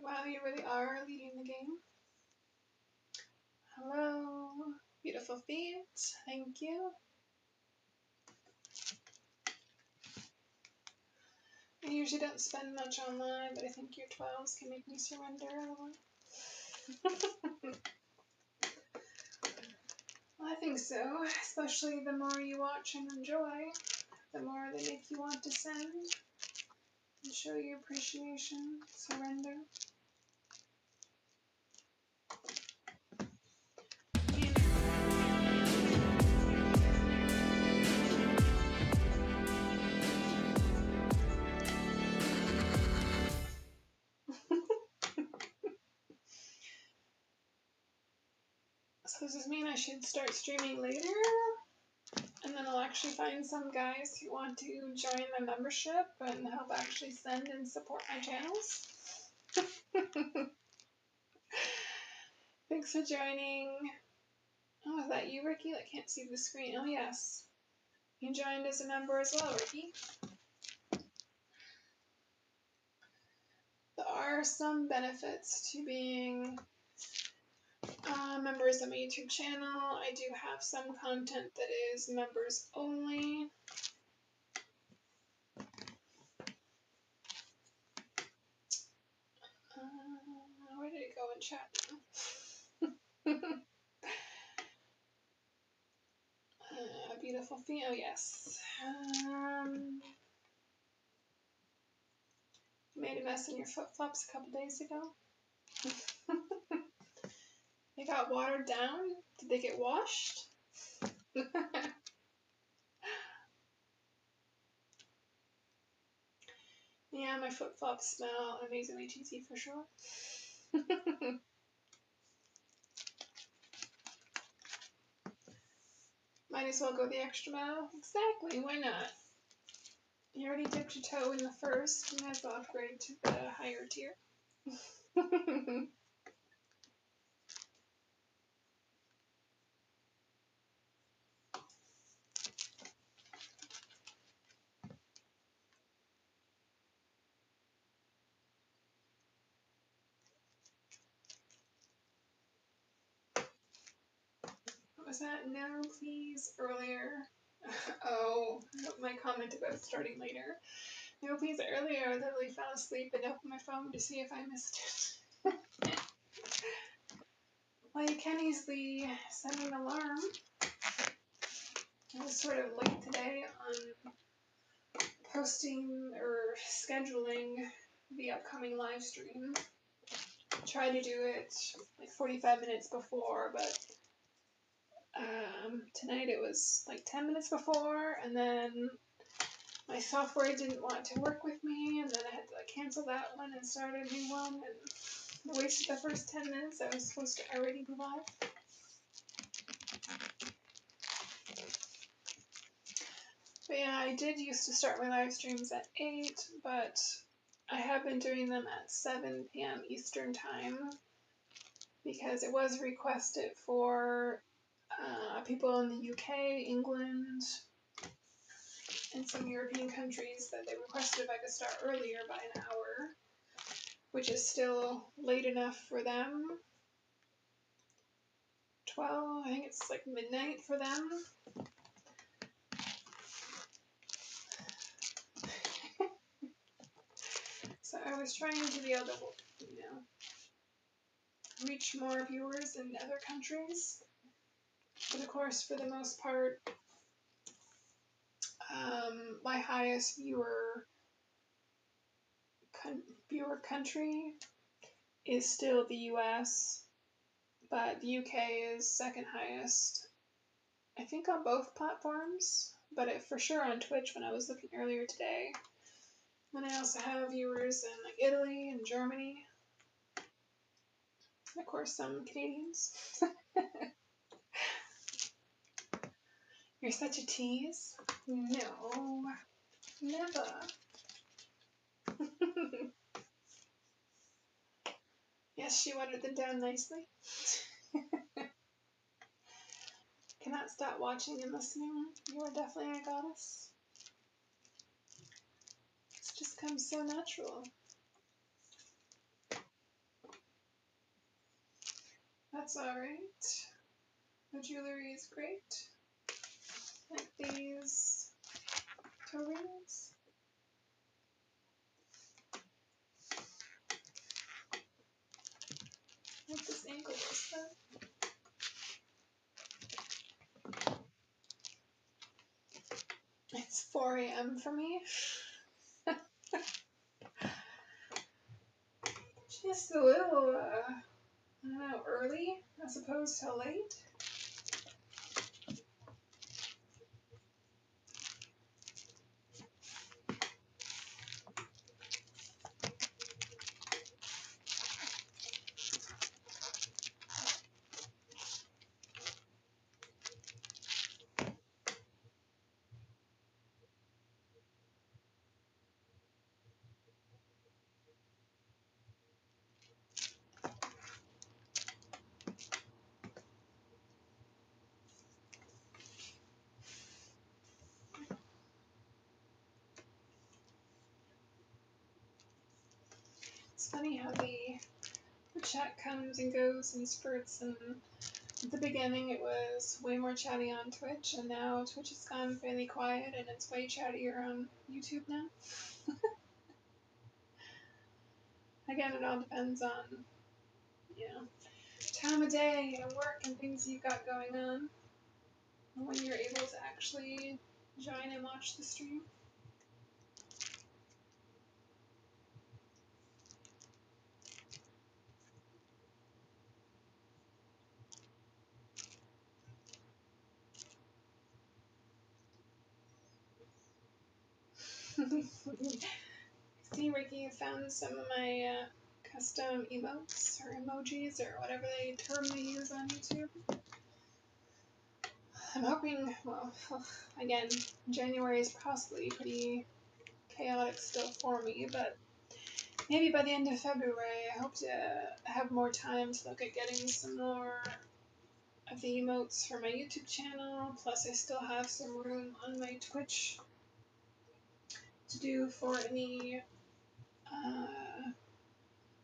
Wow, you really are leading the game. Hello, beautiful feet. Thank you. I usually don't spend much online, but I think your 12s can make me surrender a little. I think so, especially the more you watch and enjoy, the more they make you want to send and show your appreciation, surrender. So does this mean I should start streaming later? And then I'll actually find some guys who want to join my membership and help actually send and support my channels. Thanks for joining. Oh, is that you, Ricky? I can't see the screen. Oh, yes. You joined as a member as well, Ricky. There are some benefits to being members of my YouTube channel. I do have some content that is members only. Where did it go in chat now? Beautiful feet. Oh, yes. You made a mess in your flip-flops a couple days ago. They got watered down? Did they get washed? Yeah, my flip-flops smell amazingly cheesy for sure. Might as well go the extra mile. Exactly, why not? You already dipped your toe in the first, you might as well upgrade to the higher tier. What was that? No, please, earlier. Oh, my comment about starting later. No, please, earlier I literally fell asleep and opened my phone to see if I missed it. Well, you can easily set an alarm. I was sort of late today on posting or scheduling the upcoming live stream. Tried to do it like 45 minutes before, but tonight it was like 10 minutes before, and then my software didn't want to work with me, and then I had to like cancel that one and start a new one, and wasted the first 10 minutes I was supposed to already be live. But yeah, I did used to start my live streams at 8, but I have been doing them at 7 p.m. Eastern Time because it was requested for people in the UK, England, and some European countries that they requested if I could start earlier by an hour, which is still late enough for them. 12, I think it's like midnight for them. So I was trying to be able to, reach more viewers in other countries. But of course, for the most part, my highest viewer country is still the US, but the UK is second highest, I think, on both platforms, but for sure on Twitch when I was looking earlier today. And I also have viewers in like Italy and Germany, and of course some Canadians. You're such a tease. No, never. Yes, she watered them down nicely. Cannot stop watching and listening. You are definitely a goddess. It's just comes so natural. That's alright. The jewelry is great. Like these toe rings. Like this ankle bracelet. It's 4 a.m. for me. Just a little, I don't know, early as opposed to late. It's funny how the chat comes and goes in spurts, and at the beginning it was way more chatty on Twitch, and now Twitch has gone fairly quiet and it's way chattier on YouTube now. Again, it all depends on, time of day and work and things you've got going on, and when you're able to actually join and watch the stream. See, Ricky, found some of my custom emotes or emojis or whatever term they use on YouTube. I'm hoping, well, again, January is possibly pretty chaotic still for me, but maybe by the end of February I hope to have more time to look at getting some more of the emotes for my YouTube channel, plus I still have some room on my Twitch to do for any,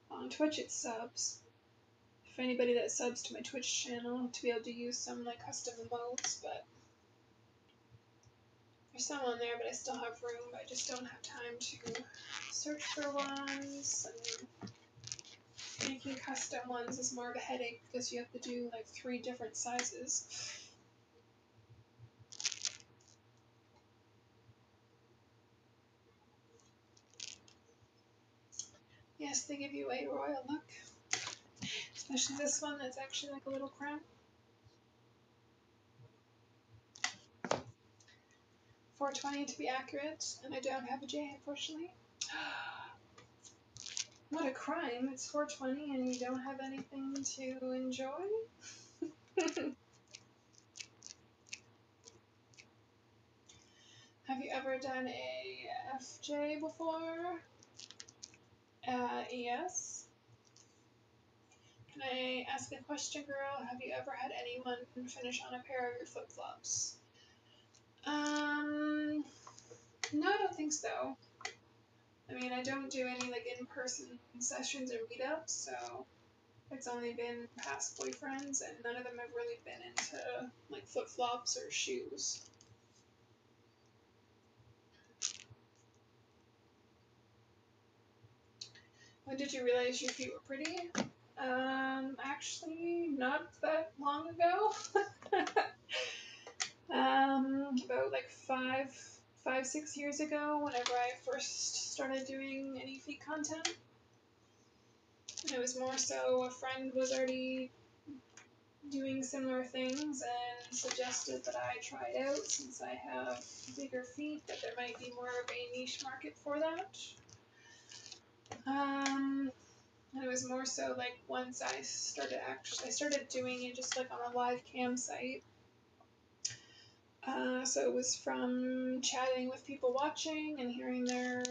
on Twitch it's subs. For anybody that subs to my Twitch channel, to be able to use some like custom emotes, but there's some on there, but I still have room, but I just don't have time to search for ones, and making custom ones is more of a headache because you have to do like 3 different sizes. Yes, they give you a royal look, especially this one that's actually like a little crown. 420 to be accurate, and I don't have a J, unfortunately. What a crime, it's 420 and you don't have anything to enjoy? Have you ever done a FJ before? Yes. Can I ask a question, girl? Have you ever had anyone finish on a pair of your flip-flops? No, I don't think so. I mean, I don't do any like in-person sessions or meetups, so it's only been past boyfriends, and none of them have really been into like flip-flops or shoes. When did you realize your feet were pretty? Actually, not that long ago. About like 6 years ago, whenever I first started doing any feet content. And it was more so a friend was already doing similar things and suggested that I try it out since I have bigger feet, that there might be more of a niche market for that. And it was more so like once I started doing it just like on a live cam site. So it was from chatting with people watching and hearing their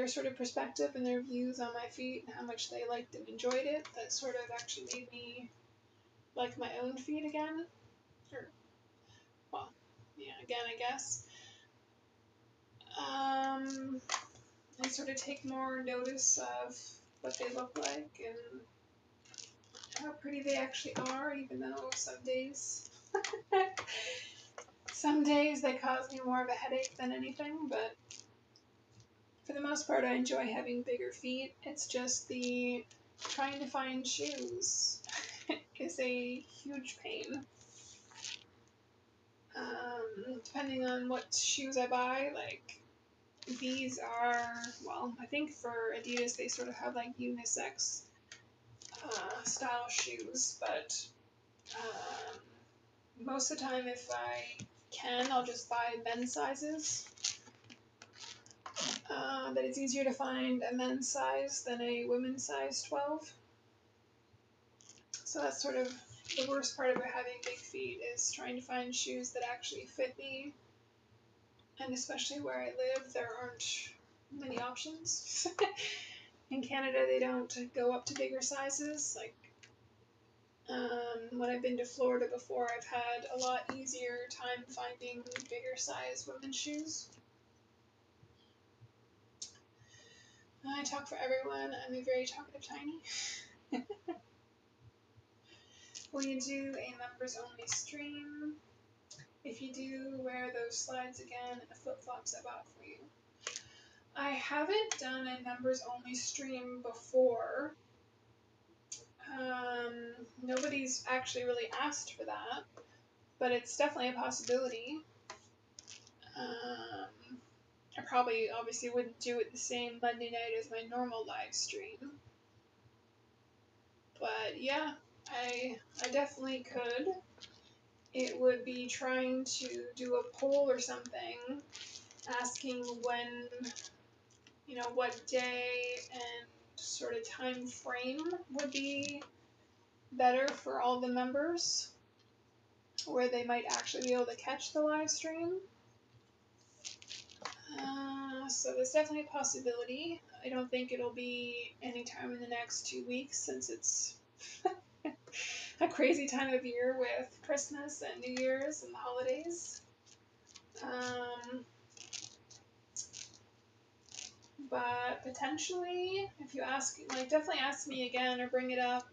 sort of perspective and their views on my feet and how much they liked and enjoyed it. That sort of actually made me like my own feet again. Or, well, yeah, again, I guess. I sort of take more notice of what they look like and how pretty they actually are, even though some days they cause me more of a headache than anything, but for the most part I enjoy having bigger feet. It's just the trying to find shoes is a huge pain. Depending on what shoes I buy, like these are, well, I think for Adidas they sort of have like unisex style shoes, but most of the time if I can, I'll just buy men's sizes. But it's easier to find a men's size than a women's size 12. So that's sort of the worst part about having big feet, is trying to find shoes that actually fit me. And especially where I live, there aren't many options. In Canada, they don't go up to bigger sizes. Like, when I've been to Florida before, I've had a lot easier time finding bigger size women's shoes. I talk for everyone. I'm a very talkative tiny. Will you do a members only stream? If you do, wear those slides again and the flip-flops I bought for you. I haven't done a members only stream before. Nobody's actually really asked for that, but it's definitely a possibility. I probably obviously wouldn't do it the same Monday night as my normal live stream. But yeah, I definitely could. It would be trying to do a poll or something, asking when, what day and sort of time frame would be better for all the members. where they might actually be able to catch the live stream. So there's definitely a possibility. I don't think it'll be anytime in the next 2 weeks, since it's a crazy time of year with Christmas and New Year's and the holidays. But potentially, if you ask, like, definitely ask me again or bring it up,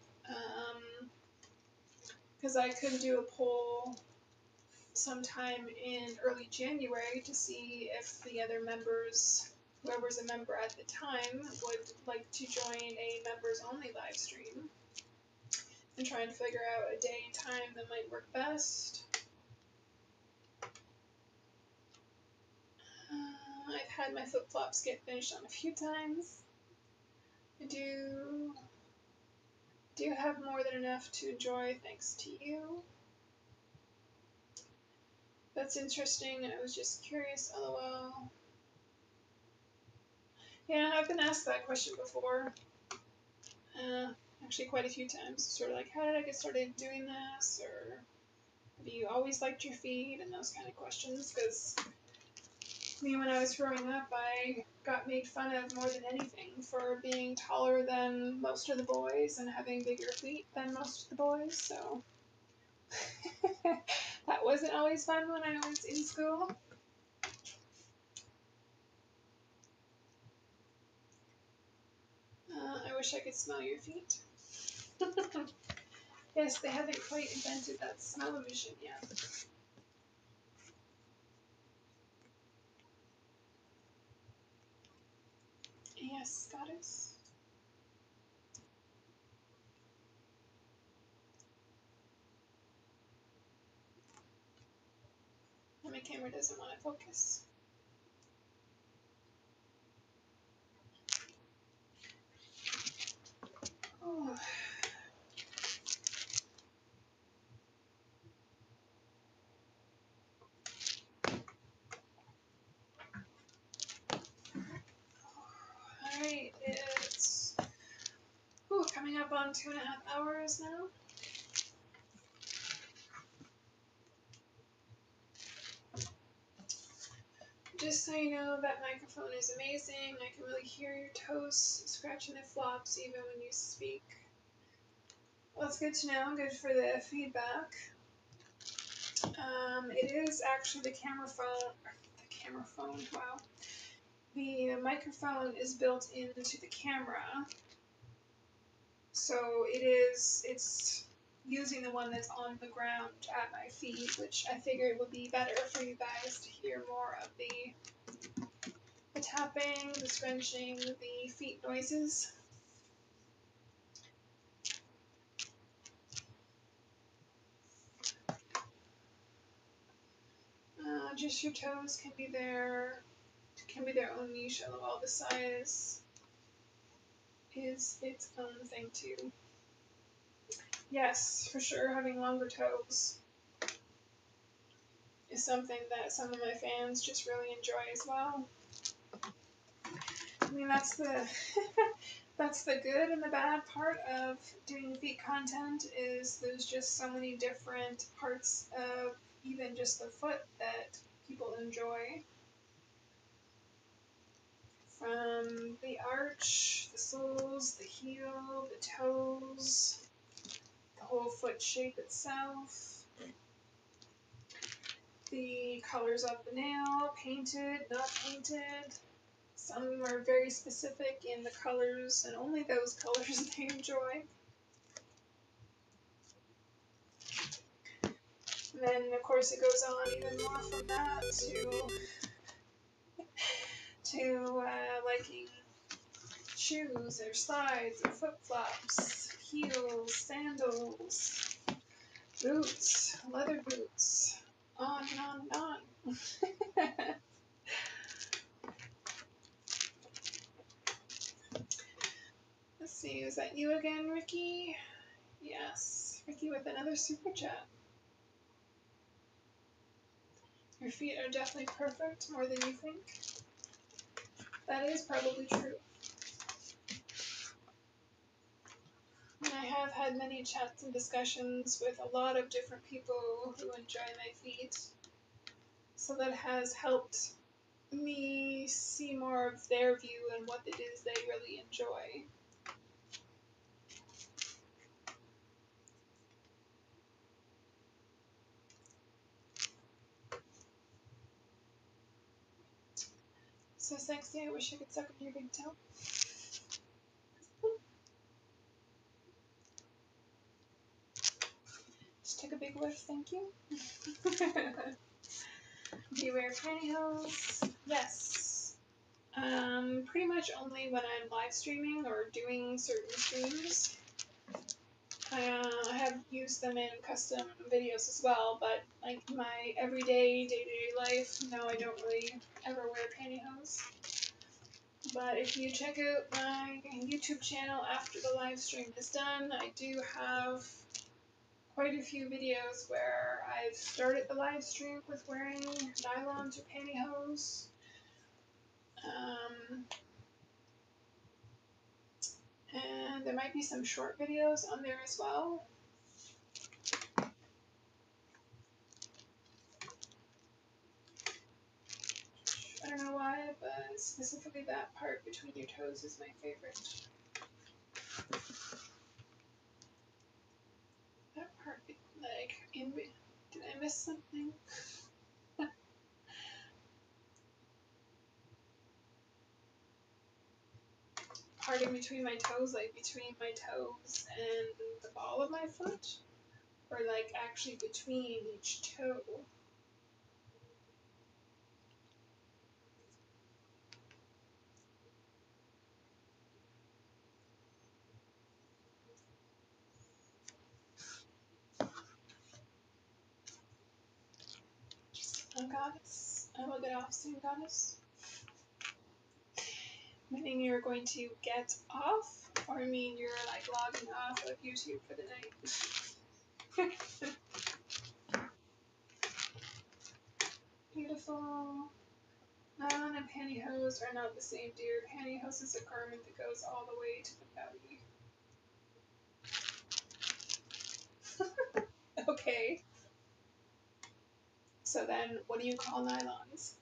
because I could do a poll sometime in early January to see if the other members, whoever's a member at the time, would like to join a members only live stream, and trying to figure out a day and time that might work best. I've had my flip-flops get finished on a few times. I do have more than enough to enjoy, thanks to you. That's interesting. I was just curious, lol. Yeah, I've been asked that question before. Actually quite a few times. Sort of like, how did I get started doing this? Or have you always liked your feet? And those kind of questions. Because me, when I was growing up, I got made fun of more than anything for being taller than most of the boys and having bigger feet than most of the boys. So that wasn't always fun when I was in school. I wish I could smell your feet. Yes, they haven't quite invented that smell emission yet. Yes, goddess. And my camera doesn't want to focus. Oh. Alright, it's coming up on 2.5 hours now. Just so you know, that microphone is amazing. I can really hear your toes scratching the flops even when you speak. Well, it's good to know, good for the feedback. It is actually the camera phone, wow. The microphone is built into the camera, so it's using the one that's on the ground at my feet, which I figured would be better for you guys to hear more of the tapping, the scrunching, the feet noises. Just your toes can be their own niche. While the size is its own thing too. Yes, for sure, having longer toes is something that some of my fans just really enjoy as well. I mean, that's the that's the good and the bad part of doing feet content, is there's just so many different parts of even just the foot that people enjoy. From the arch, the soles, the heel, the toes, the whole foot shape itself, the colors of the nail, painted, not painted. Some are very specific in the colors, and only those colors they enjoy. And then, of course, it goes on even more from that to liking shoes or slides or flip-flops, heels, sandals, boots, leather boots, on and on and on. Let's see, is that you again, Ricky? Yes, Ricky with another super chat. Your feet are definitely perfect, more than you think. That is probably true. I have had many chats and discussions with a lot of different people who enjoy my feet, so that has helped me see more of their view and what it is they really enjoy. So sexy, I wish I could suck on your big toe. Just take a big whiff, thank you. Do you wear pantyhose? Yes. Pretty much only when I'm live streaming or doing certain streams. I have used them in custom videos as well, but like my everyday, day-to-day life, no, I don't really ever wear pantyhose. But if you check out my YouTube channel after the live stream is done, I do have quite a few videos where I've started the live stream with wearing nylons or pantyhose. And there might be some short videos on there as well. I don't know why, but specifically that part between your toes is my favorite. That part, like, did I miss something? Part in between my toes, like between my toes and the ball of my foot? Or like actually between each toe? Oh, goddess. I will get off soon, goddess. Meaning you're going to get off? Or mean you're like logging off of YouTube for the night? Beautiful. Nylon and pantyhose are not the same, dear. Pantyhose is a garment that goes all the way to the belly. Okay. So then, what do you call nylons?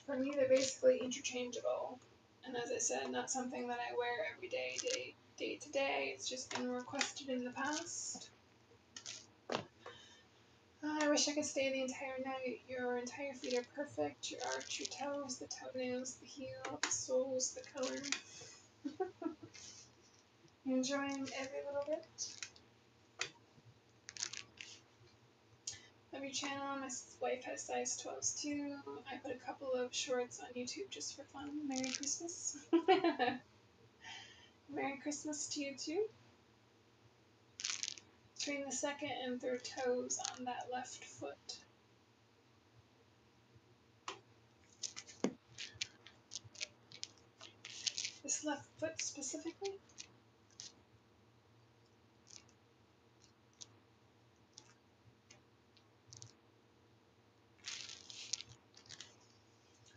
For me, they're basically interchangeable. And as I said, not something that I wear every day, day to day. It's just been requested in the past. I wish I could stay the entire night. Your entire feet are perfect. Your arch, your toes, the toenails, the heel, the soles, the color. You're enjoying every little bit of your channel. My wife has size 12s too. I put a couple of shorts on YouTube just for fun. Merry Christmas. Merry Christmas to you too. Between the second and third toes on that left foot. This left foot specifically?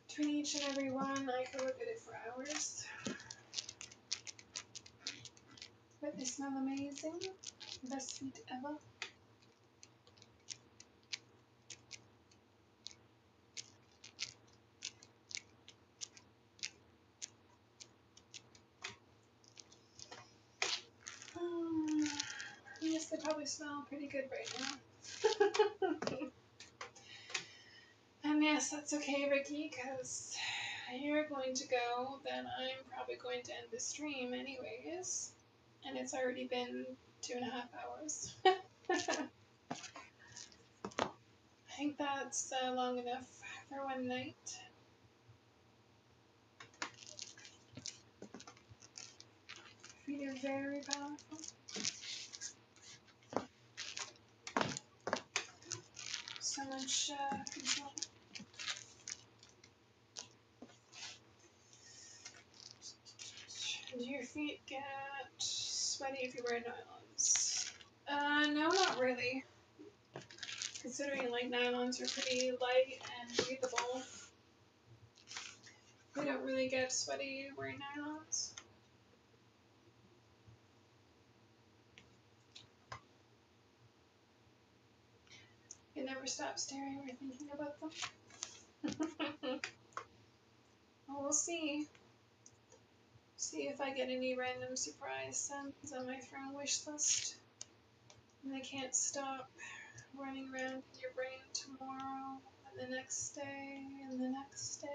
Between each and every one, I could look at it for hours. But they smell amazing. Best feet ever. Yes, they probably smell pretty good right now. And yes, that's okay, Ricky, because you're going to go, then I'm probably going to end the stream anyways. And it's already been 2.5 hours. I think that's long enough for one night. Feet are very powerful. So much control. Do your feet get sweaty if you wear nylons? No, not really. Considering like nylons are pretty light and breathable, we don't really get sweaty wearing nylons. You never stop staring or thinking about them. Well, we'll see. See if I get any random surprise sends on my friend wish list. And I can't stop running around in your brain tomorrow, and the next day, and the next day.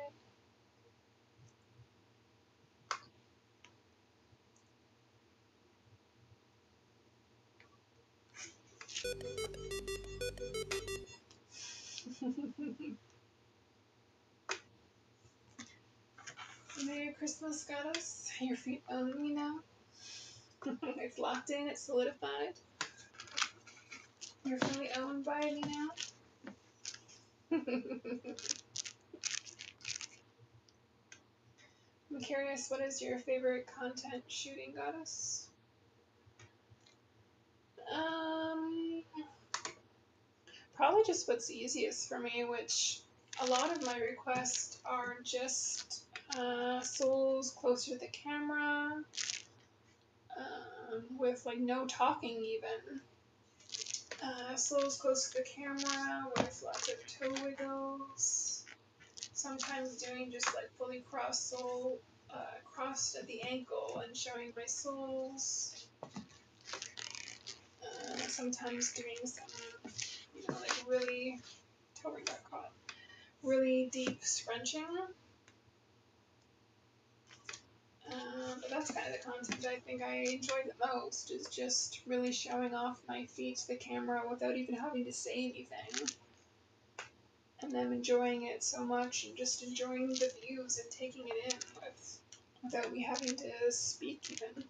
Merry Christmas, goddess. Your feet own me now. It's locked in, it's solidified. You're fully owned by me now. I'm curious, what is your favorite content shooting, goddess? Probably just what's easiest for me, which a lot of my requests are just souls closer to the camera, with like no talking even. Souls close to the camera with lots of toe wiggles. Sometimes doing just like fully crossed sole, crossed at the ankle and showing my soles. Sometimes doing some, like really, toe ring got caught, really deep scrunching. But that's kind of the content I think I enjoy the most, is just really showing off my feet to the camera without even having to say anything. And them enjoying it so much and just enjoying the views and taking it in without me having to speak even.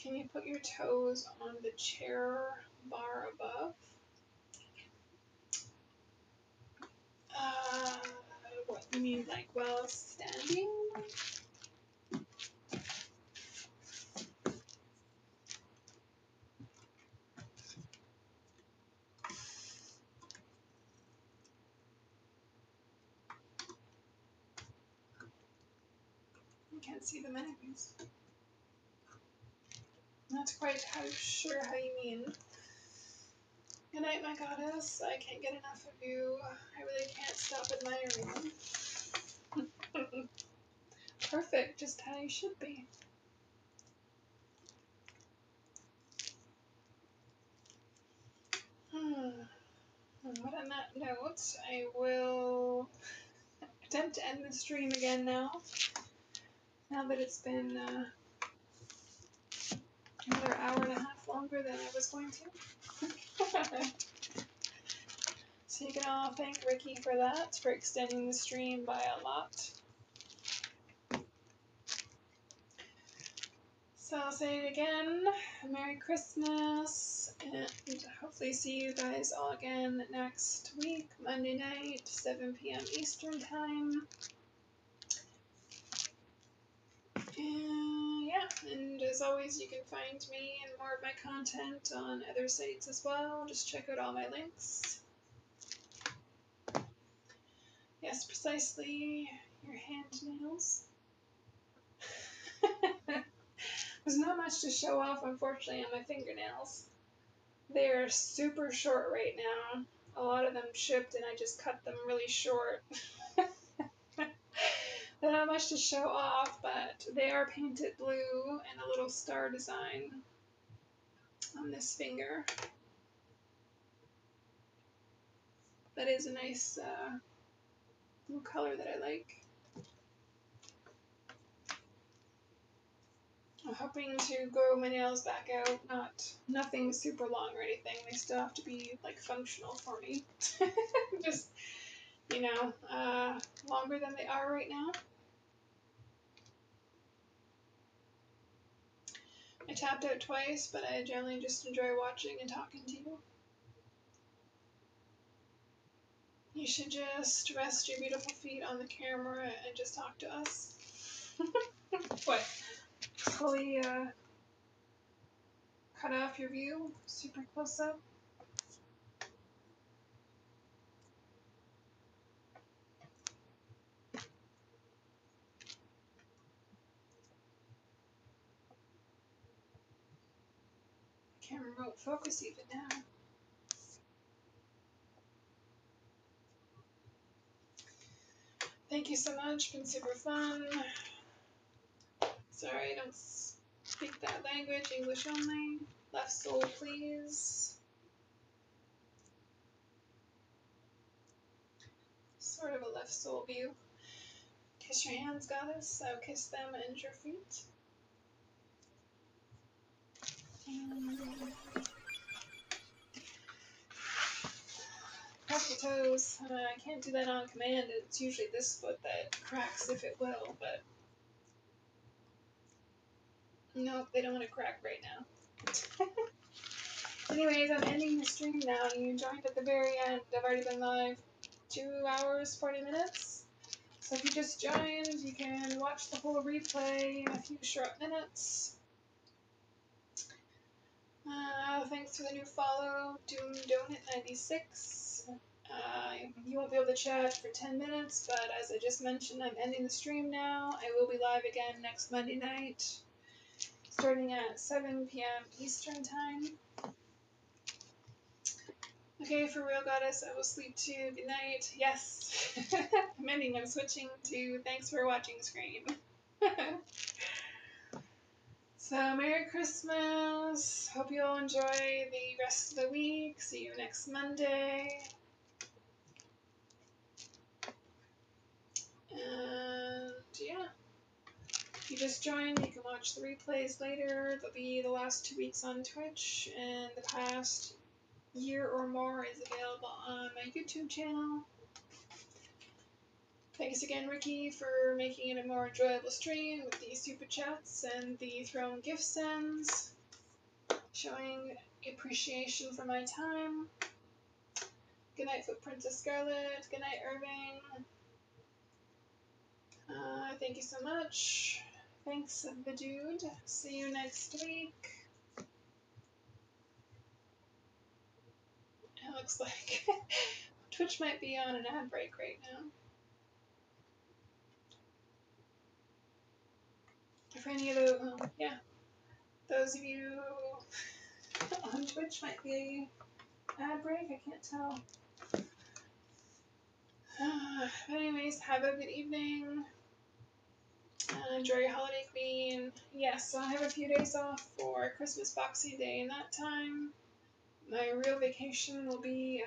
Can you put your toes on the chair bar above? What you mean, like while standing? I can't see them anyways. Not quite sure how you mean. Good night, my goddess. I can't get enough of you. I really can't stop admiring them. Perfect, just how you should be. But on that note, I will attempt to end the stream again now that it's been another hour and a half longer than I was going to. So you can all thank Ricky for that, for extending the stream by a lot. So I'll say it again, Merry Christmas, and hopefully see you guys all again next week, Monday night, 7 p.m. Eastern Time. And yeah, and as always, you can find me and more of my content on other sites as well. Just check out all my links. Yes, precisely, your hand nails. There's not much to show off, unfortunately, on my fingernails. They're super short right now. A lot of them shipped and I just cut them really short. They're not much to show off, but they are painted blue and a little star design on this finger. That is a nice blue color that I like. I'm hoping to grow my nails back out, nothing super long or anything. They still have to be like functional for me. Just, longer than they are right now. I tapped out twice, but I generally just enjoy watching and talking to you. You should just rest your beautiful feet on the camera and just talk to us. What? Fully cut off your view? Super close up? Camera won't focus even now. Thank you so much. Been super fun. Sorry, I don't speak that language. English only. Left soul, please. Sort of a left soul view. Kiss your hands, goddess. I'll kiss them and your feet. Crack the toes. I can't do that on command. It's usually this foot that cracks if it will, but nope, they don't want to crack right now. Anyways, I'm ending the stream now. You joined at the very end. I've already been live 2 hours, 40 minutes. So if you just joined, you can watch the whole replay in a few short minutes. Thanks for the new follow, Doom Donut 96. You won't be able to chat for 10 minutes, but as I just mentioned, I'm ending the stream now. I will be live again next Monday night, starting at 7 p.m. Eastern Time. Okay, for real, goddess, I will sleep too. Good night. Yes. I'm switching to thanks for watching screen. So, Merry Christmas. Hope you all enjoy the rest of the week. See you next Monday. And yeah, if you just joined, you can watch the replays later. They'll be the last 2 weeks on Twitch, and the past year or more is available on my YouTube channel. Thanks again, Ricky, for making it a more enjoyable stream with the super chats and the thrown gift sends, showing appreciation for my time. Good night, Princess Scarlett. Good night, Irving. Thank you so much. Thanks, the dude. See you next week. It looks like Twitch might be on an ad break right now. For any of the, those of you on Twitch might be ad break. I can't tell. Anyways, have a good evening. Enjoy your holiday, Queen. Yes, so I have a few days off for Christmas Boxing Day and that time. My real vacation will be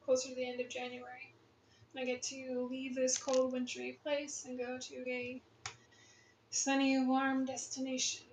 closer to the end of January. I get to leave this cold, wintry place and go to a sunny, warm destination.